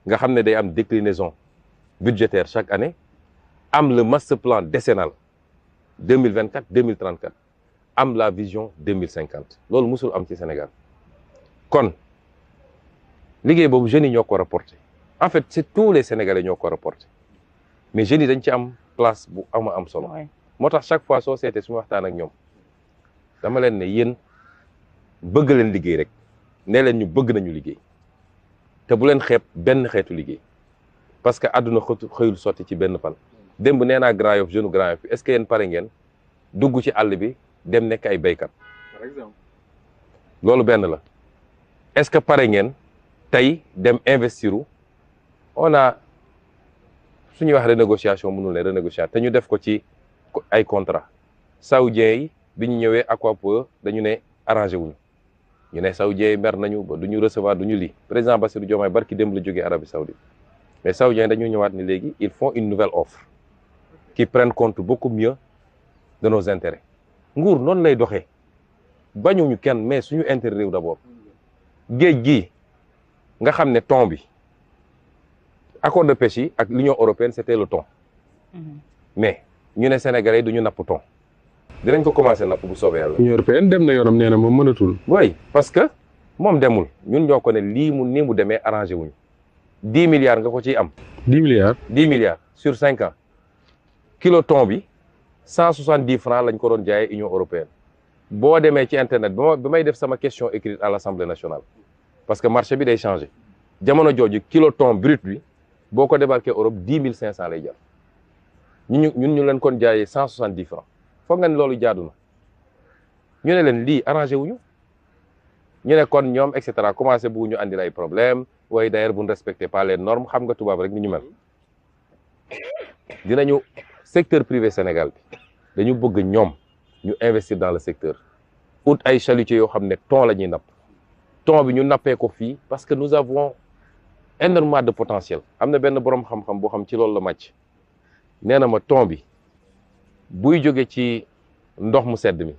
nga xam ne day am déclinaison budgétaire chaque année am le master plan décennal 2024 2034 am la vision 2050 loolu musul am ci Sénégal kon liggéey boobu jeunes yi ñoo ko rapporté en fait c'est tous les Sénégalais ñoo ko rapporté mais jeunes yi dañ ci am place bu am solo moo tax chaque fois soo seetee suñu waxtaan ak ñoom dama leen ne yéen bëgg leen liggéey rek ne leen ñu bëgg nañu liggéey te bu leen xeeb benn xeetu liggéey parce que àdduna xëyul sotti ci benn fan démb nee naa Grand Yoff jeune Grand Yoff est-ce que yéen pare ngeen dugg ci àll bi dem nekk ay béykat par exemple loolu benn la est-ce que pare ngeen tey dem investiru on a suñuy wax renégociation mënul ne renégociation te ñu def ko ci ay contrat saoudien yi bi ñu ñëwee Aquapoer dañu ne arrangé wuñu ñu ne saoudien yi mer nañu ba du ñu recevoir du ñu lii président Bassirou Diomaye barki démb la jógee Arabie Saoudite mais saoudiens yi dañu ñëwaat ni léegi ils font une nouvelle offre qui prennent compte beaucoup mieux de nos intérêts nguur noonu lay doxee bañuñu kenn mais suñu intérêt réew d'abord géej gi nga xam ne thon bi accord de pêche yi ak l'Union européenne c'était le thon mais ñu ne Sénégalais duñu napp thon dinañ ko commencer napp bu soobee yàlla. Union européenne dem na yoonam nee na moom mënatul. oui parce que moom demul ñun ñoo ko ne lii mu demee arrangé wuñu 10 milliards nga ko ciy am. 10 milliards. 10 milliards sur 5 ans kilo thon bi 170 francs lañ ko doon jaayee Union européenne boo demee ci internet ba may def sama question écrite à l'Assemblée nationale parce que marché bi day changé jamono jooju kilo thon brut bi boo ko débarqué Europe 10 500 lay jar ñun ñu leen kon jaayee 170 francs foog nga ne loolu jaadu na ñu ne leen lii arrangé wuñu ñu ne kon ñoom et cetera commencé bëgg ñu andil ay problème waaye d'ailleurs vous ne respectez pas les normes xam nga tubaab rek ni ñu mel dinañu secteur privé Sénégal bi dañu bëgg ñoom ñu investir dans le secteur ut ay chalutiers yoo xam ne thon la ñuy napp thon bi ñu nappee ko fii parce que nous avons énormément de potentiel am na benn borom xam-xam boo xam ci loolu la màcc nee na ma thon bi buy jóge ci ndox mu sedd mi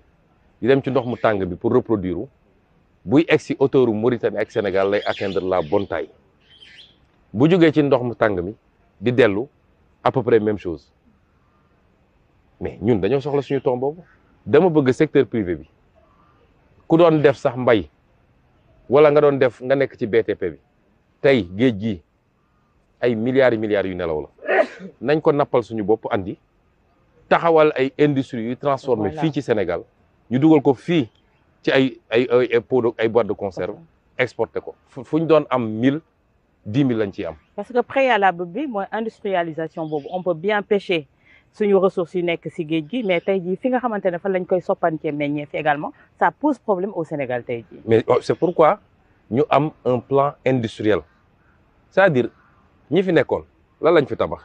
di dem ci ndox mu tàng bi pour reproduire buy egg si hauteur Mauritanie ak Sénégal lay atteindre la bonne taille bu jógee ci ndox mu tàng mi di dellu à peu près même chose mais ñun dañoo soxla suñu thon boobu dama bëgg secteur privé bi ku doon def sax mbay wala nga doon def nga nekk ci BTP bi tey géej gi ay milliards yu nelaw la nañ ko nappal suñu bopp andi taxawal ay industries yu transformé fii ci Sénégal ñu dugal ko fii ci ay pot ay boîte de conserve exporté ko fu ñu doon am 1000 10 000 lañ ciy am. parce que préalable bi mooy industrialisation boobu on peut bien pêcher suñu ressources yi nekk si géej gi mais tey jii fi nga xamante ne fan lañ koy soppantee meññeef également ça pose problème au Sénégal tey jii. mais c'est pourquoi ñu am un plan industriel c'est-à-dire ñi fi nekkoon lan lañ fi tabax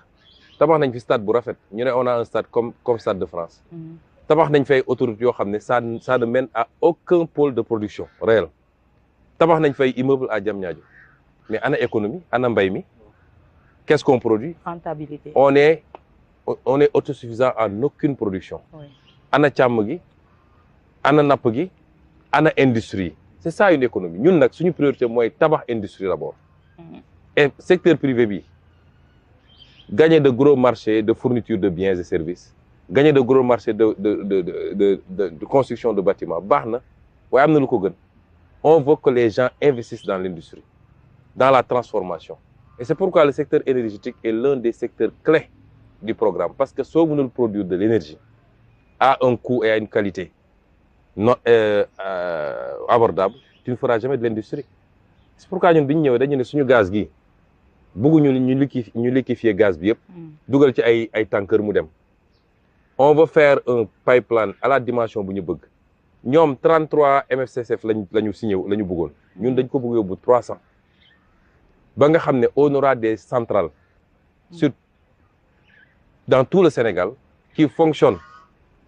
nañ fi stade bu rafet ñu ne on a un stade comme Stade de France. tabax nañ fay autoroute yoo xam ne ça ne mène à aucun pôle de production réel tabax nañ fay immeuble à Diamniadio mais ana économie ana mbay mi qu'est-ce qu'on produit? Rentabilité. On est autosuffisant en aucune production. Oui. Ana càmm gi ana napp gi ana industrie. C'est ça une économie ñun nag suñu priorité mooy tabax industrie d'abord. Et secteur privé bi gagner de gros marchés de fourniture de biens et services gagner de gros marchés de construction de bâtiments baax na waaye am na lu ko gën. On veut que les gens investissent dans l'industrie, dans la transformation. Et c'est pourquoi le secteur énergétique est l'un des secteurs clés du programme. Parce que soo mënul produire de l'énergie à un coût et à une qualité non abordable, tu ne feras jamais de l'industrie. C'est pourquoi ñun bi ñu ñëwee dañu ne suñu gaz gi bëgguñu ñu liquéfier gaz bi yëpp dugal ci ay tanker mu dem. On veut faire un pipeline à la dimension bu ñu bëgg. ñoom 33 MFCCF lañu signé lañu bëggoon ñun dañ ko bëgg yóbbu 300 ba nga xam ne on aura des centrales dans tout le Sénégal qui fonctionnent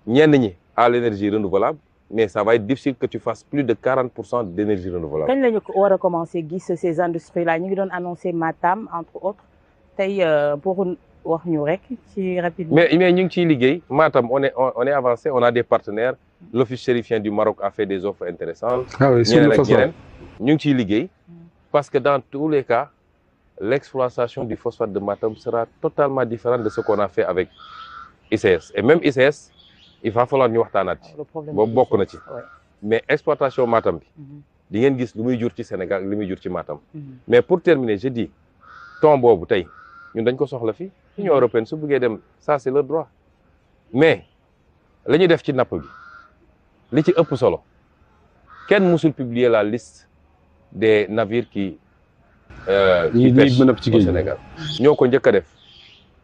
ñenn ñi à l'énergie renouvelable mais ça va être difficile que tu fasses plus de 40% d'énergie renouvelable. kañ la ñu war a commencer gis ces industries là ñu ngi doon annoncer Matam entre autres tey pour wax ñu rek ci rapidement. mais ñu ngi ciy liggéey Matam on est avancé on a des partenaires. L'office chérifien du Maroc a fait des offres intéressantes. Ah oui, c'est une façon. Ñu ngi ciy liggéey parce que dans tous les cas l'exploitation du phosphate de Matam sera totalement différente de ce qu'on a fait avec ICS et même ICS il va falloir ñu waxtaanaat ci boobu bokk na ci mais exploitation Matam bi di ngeen gis lu muy jur ci Sénégal li muy jur ci Matam mais pour terminer je dis thon boobu tey ñun dañ ko soxla fi Union européenne su bëggee dem ça c'est leur droit mais la ñuy def ci napp bi li ci ëpp solo kenn musul publier la liste des navires qui pêchent au Sénégal ñoo ko njëkk a def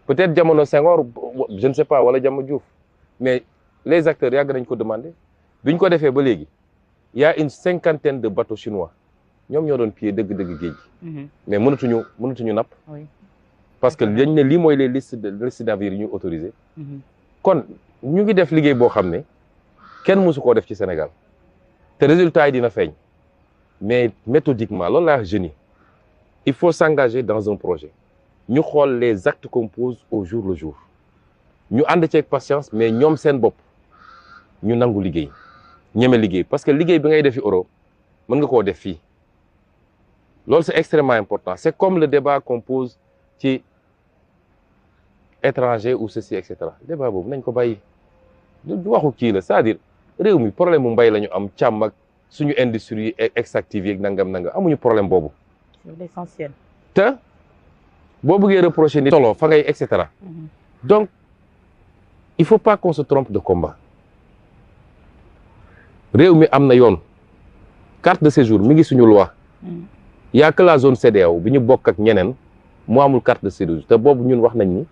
peut-être jamono Senghor je ne sais pas wala jamono Diouf mais les acteurs yàgg nañ ko demander bi ñu ko defee ba léegi y a une 50aine de bateaux chinois ñoom ñoo doon piller dëgg-dëgg géej gi mais mënatuñu napp parce que dañ ne lii mooy les listes navires yi ñu autorisé kon ñu ngi def liggéey boo xam ne kenn mësu koo def ci Sénégal te résultat yi dina feeñ mais méthodiquement loolu laa wax jeunes yi il faut s'engager dans un projet ñu xool les actes qu'on pose au jour le jour ñu ànd ceeg patience mais ñoom seen bopp ñu nangu liggéey ñeme liggéey parce que liggéey bi ngay defi Europe mën nga koo def fii loolu c'est extrêmement important c'est comme le débat qu'on pose ci étranger ou ceci et cetera débat boobu nañ ko bàyyi du waxu kii la c'est-à-dire réew mi problème mu mbay la ñu am càmm ak suñu industrie extractive yeeg nangam amuñu problème boobu. c'est l'essentiel. te boo bëggee reprocher ni solo fa ngay et cetera. Donc il faut pas qu'on se trompe de combat. réew mi am na yoon carte de séjour mi ngi suñu loi. y a que la zone CEDEAO bi ñu bokk ak ñeneen mu amul carte de séjour te boobu ñun wax nañ ni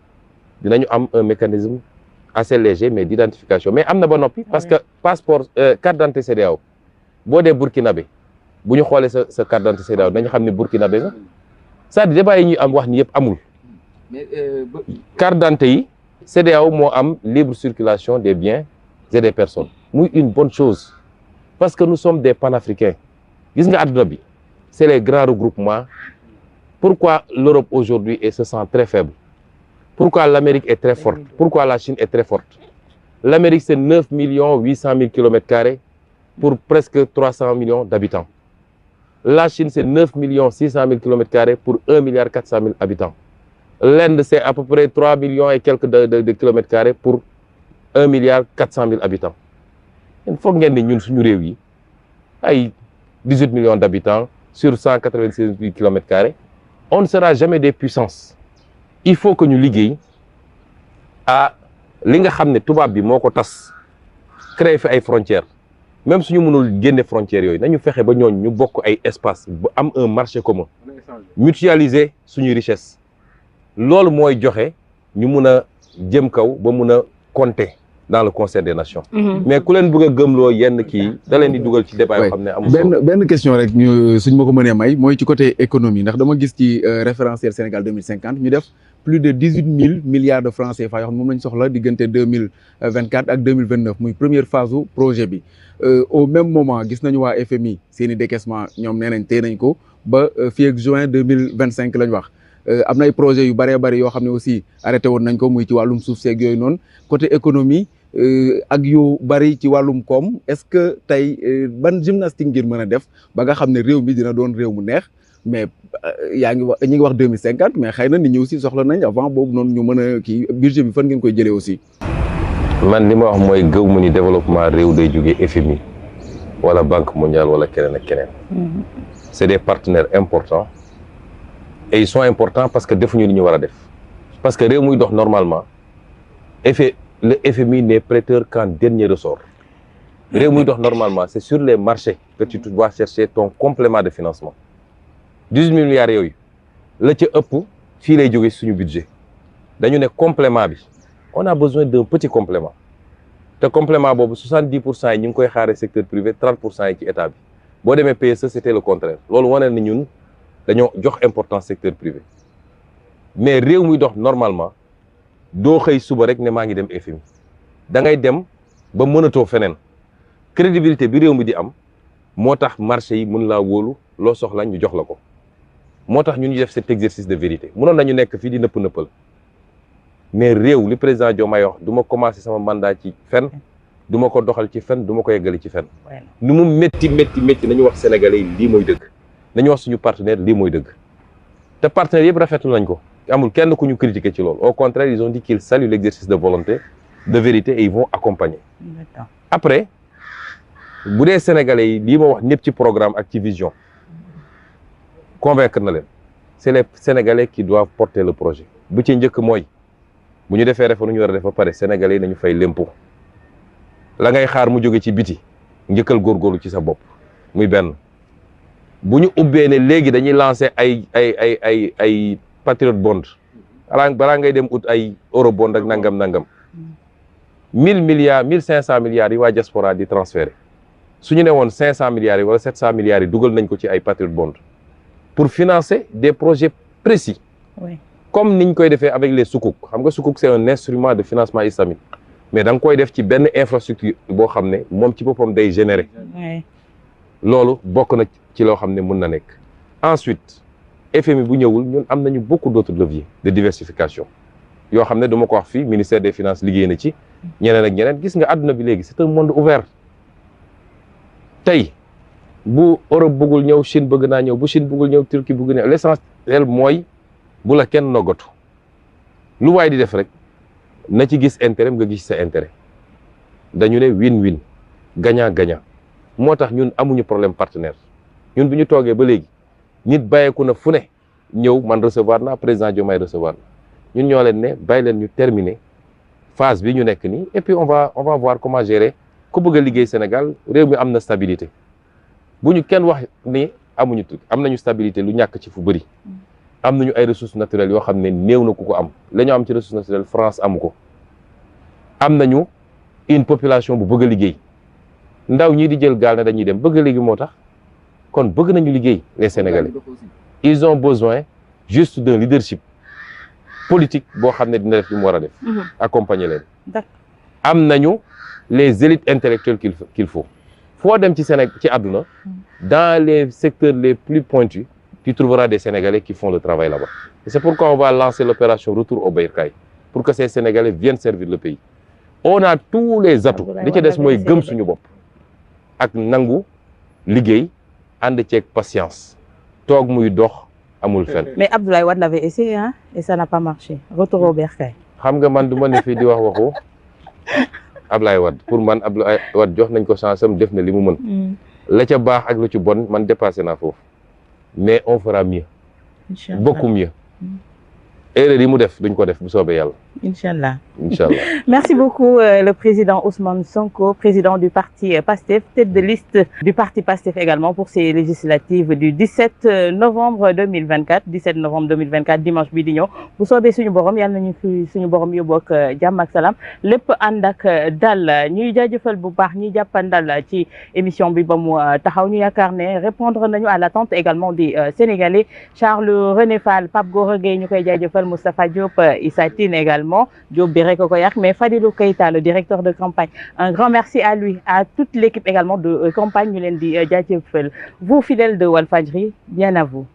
dinañu am un mécanisme assez léger mais d'identification mais am na ba noppi parce que passeport carte d'identité CEDEAO boo dee burkinabé bu ñu xoolee sa carte d'identité CEDEAO dañu xam ne burkinabé nga c'est-à-dire débat yi ñuy am wax ni yëpp amul carte d'identité yi CEDEAO moo am libre circulation des biens et des personnes muy une bonne chose parce que nous sommes des panafricains gis nga àdduna bi c'est les grands regroupements. Pourquoi l'Europe aujourd'hui se sent très faible? Pourquoi l'Amérique est très forte? Pourquoi la Chine est très forte? L'Amérique, c'est 9 800 000 km² pour presque 300 millions d'habitants. La Chine, c'est 9 600 000 km² pour 1 400 000 habitants. L'Inde, c'est à peu près 3 millions et quelques de kilomètres carrés pour 1 400 000 habitants. Il faut que nous ayons 18 millions d'habitants sur 196 000 km². On ne sera jamais des puissances. Il faut que nous liguions à li nga xam ne tubaab bi moo ko tas créer fi ay frontières même suñu mënul génne frontières yooyu nañu fexe ba ñooñ ñu bokk ay espace bu am un marché commun mutualiser suñuy richesse loolu mooy joxe ñu mun a jëm kaw ba mun a compter dans le concert des nations. Mais ku leen bëgg a gëmloo yenn kii da leen di dugal ci débat yoo xam ne amul solo. benn question rek ñu suñ ma ko mënee may mooy ci côté économie ndax dama gis ci référentiel Sénégal 2050 ñu def plus de 18 000 milliards de francs CFA yoo xam ne moom lañ soxla diggante 2024 ak 2029 muy première phase u projet bi au même moment gis nañu waa FMI seen i décaissement ñoom nee nañ téye nañ ko ba fii ak juin 2025 lañ wax. am na ay projets yu bëree bëri yoo xam ne aussi arrêté woon nañ ko muy ci wàllum suuf seeg yooyu noonu côté économie ak yu bëri ci wàllum koom est-ce que tey ban gymnastique ngir mën a def ba nga xam ne réew mi dina doon réew mu neex mais yaa ngi wax ñi ngi wax 2050 mais xëy na nit ñi aussi soxla nañ avant boobu noonu ñu mën a kii budget bi fan ngeen koy jëlee aussi. man li ma wax mooy gëw mu ni développement réew day jógee FMI wala Banque mondiale wala keneen ak keneen. C'est des partenaires importants. Et ils sont importants parce que defuñu li ñu war a def parce que réew muy dox normalement le FMI n'est prêteur qu'en dernier ressort réew muy dox normalement c'est sur les marchés que tu dois chercher ton complément de financement 18 milliards yooyu la ca ëpp fii lay jógee suñu budget dañu ne complément bi on a besoin d'un petit complément te complément boobu 70% yi ñu ngi koy xaaree secteur privé 30% yi ci état bi boo demee PSE c'était le contraire loolu wane na ñun dañoo jox importance secteur privé mais réew muy dox normalement doo xëy suba rek ne maa ngi dem FMI da ngay dem ba mënatoo feneen crédibilité bi réew mi di am moo tax marché yi mën laa wóolu loo soxla ñu jox la ko moo tax ñun ñu def cet exercice de vérité mënoon nañu nekk fii di nëpp-nëppal mais réew li président Diomaye wax du ma commencer sama mandat ci fen du ma ko doxal ci fen du ma ko yeggali ci fen nu mu métti nañu wax sénégalais yi lii mooy dëgg nañu wax suñu partenaire lii mooy dëgg te partenaires yëpp rafetlu nañ ko amul kenn ku ñu critiquer ci loolu au contraire ils ont dit qu'ils saluent l'exercice de volonté de vérité et ils vont accompagner. Après bu dee sénégalais yi lii ma wax ñëpp ci programme ak ci vision convaincre na leen c'est les sénégalais qui doivent porter le projet bu ci njëkk mooy bu ñu defee réforme ñu war a def ba pare sénégalais yi nañu fay l'impôt la ngay xaar mu jóge ci biti njëkkal góorgóorlu ci sa bopp muy benn. bu ñu ubbee ne léegi dañuy lancer ay patriote bond balaa ngay dem ut ay euro bond ak nangam 1000 milliards 1500 milliards yi waa diaspora di transférer su ñu ne woon 500 milliards yi wala 700 milliards yi dugal nañ ko ci ay patriote bond pour financer des projets précis. Oui. Comme niñ koy defee avec les sukuk xam nga sukuk c'est un instrument de financement islamique mais da nga koy def ci benn infrastructure boo xam ne moom ci boppam day générer. loolu bokk na ci loo xam ne mën na nekk. Ensuite FMI bu ñëwul ñun am nañu beaucoup d'autres leviers de diversification yoo xam ne dama ko wax fii ministère des finances liggéey na ci ñeneen ak ñeneen gis nga àdduna bi léegi c'est un monde ouvert tey bu Europe bëggul ñëw Chine bëgg naa ñëw bu Chine bëggul ñëw Turquie bëgg ñëw l'essentiel mooy bu la kenn noggatu lu waay di def rek na ci gis intérêt nga gis sa intérêt dañu ne win-win gagnant-gagnant moo tax ñun amuñu problème partenaire ñun bu ñu toogee ba léegi nit bàyyeeku na fu ne ñëw man recevoir na président Diomaye recevoir na ñun ñoo leen ne bàyyi leen ñu terminer phase bi ñu nekk nii et puis on va voir comment gérer ku bëgg a liggéey Sénégal réew mi am na stabilité bu ñu kenn wax ni amuñu truc am nañu stabilité lu ñàkk ci fu bëri am nañu ay ressources naturelles yoo xam ne néew na ku ko am la ñu am ci ressources naturelles France amu ko am nañu une population bu bëgg a liggéey ndaw ñii di jël gaal ne dañuy dem bëgg a liggéey moo tax kon bëgg nañu liggéey les Sénégalais ils ont besoin juste d'un leadership politique boo xam ne dina def li mu war a def accompagner leen am nañu les élites intellectuelles qu'il faut foo dem ci Sénégal ci àdduna dans les secteurs les plus pointus tu trouveras des Sénégalais qui font le travail là-bas et c'est pourquoi on va lancer l'opération Retour au Bercail pour que ces Sénégalais viennent servir le pays on a tous les atouts li ci des mooy gëm suñu bopp ak nangu liggéey ànd ceeg patience toog muy dox amul fen mais Abdoulaye Wade l'avait essayé hein et ça n'a pas marché Retour au Bercail xam nga man du ma ne fii di wax waxu Abdoulaye Wade pour man Abdoulaye Wade jox nañ ko chance am def na li mu mën la ca baax ak lu ci bon man dépassé naa foofu mais on fera mieux beaucoup mieux erreur yi mu def duñ ko def bu soobee yàlla Inch'Allah. Inch'Allah. Merci beaucoup le président Ousmane Sonko, président du parti PASTEF, tête de liste du parti PASTEF également pour ces législatives du 17 novembre 2024 dimanche bii di ñëw bu soobee suñu borom yàlla nañu fi suñu borom yóbbu ak jàmm ak salaam lépp ànd ak dal ñuy jaajëfal bu baax ñuy jàppandal ci émission bi ba mu taxaw ñu yaakaar ne répondre nañu à l'attente également des Sénégalais Charles René Fall Pape Gora Gueye ñu koy jaajëfal Moustapha Diop Issa Tine également Diop bi rek ko yàq mais Fadilou Keita le directeur de campagne un grand merci à lui à toute l'équipe également de campagne ñu leen di jaajëfal vous fidèles de Walfadjri bien à vous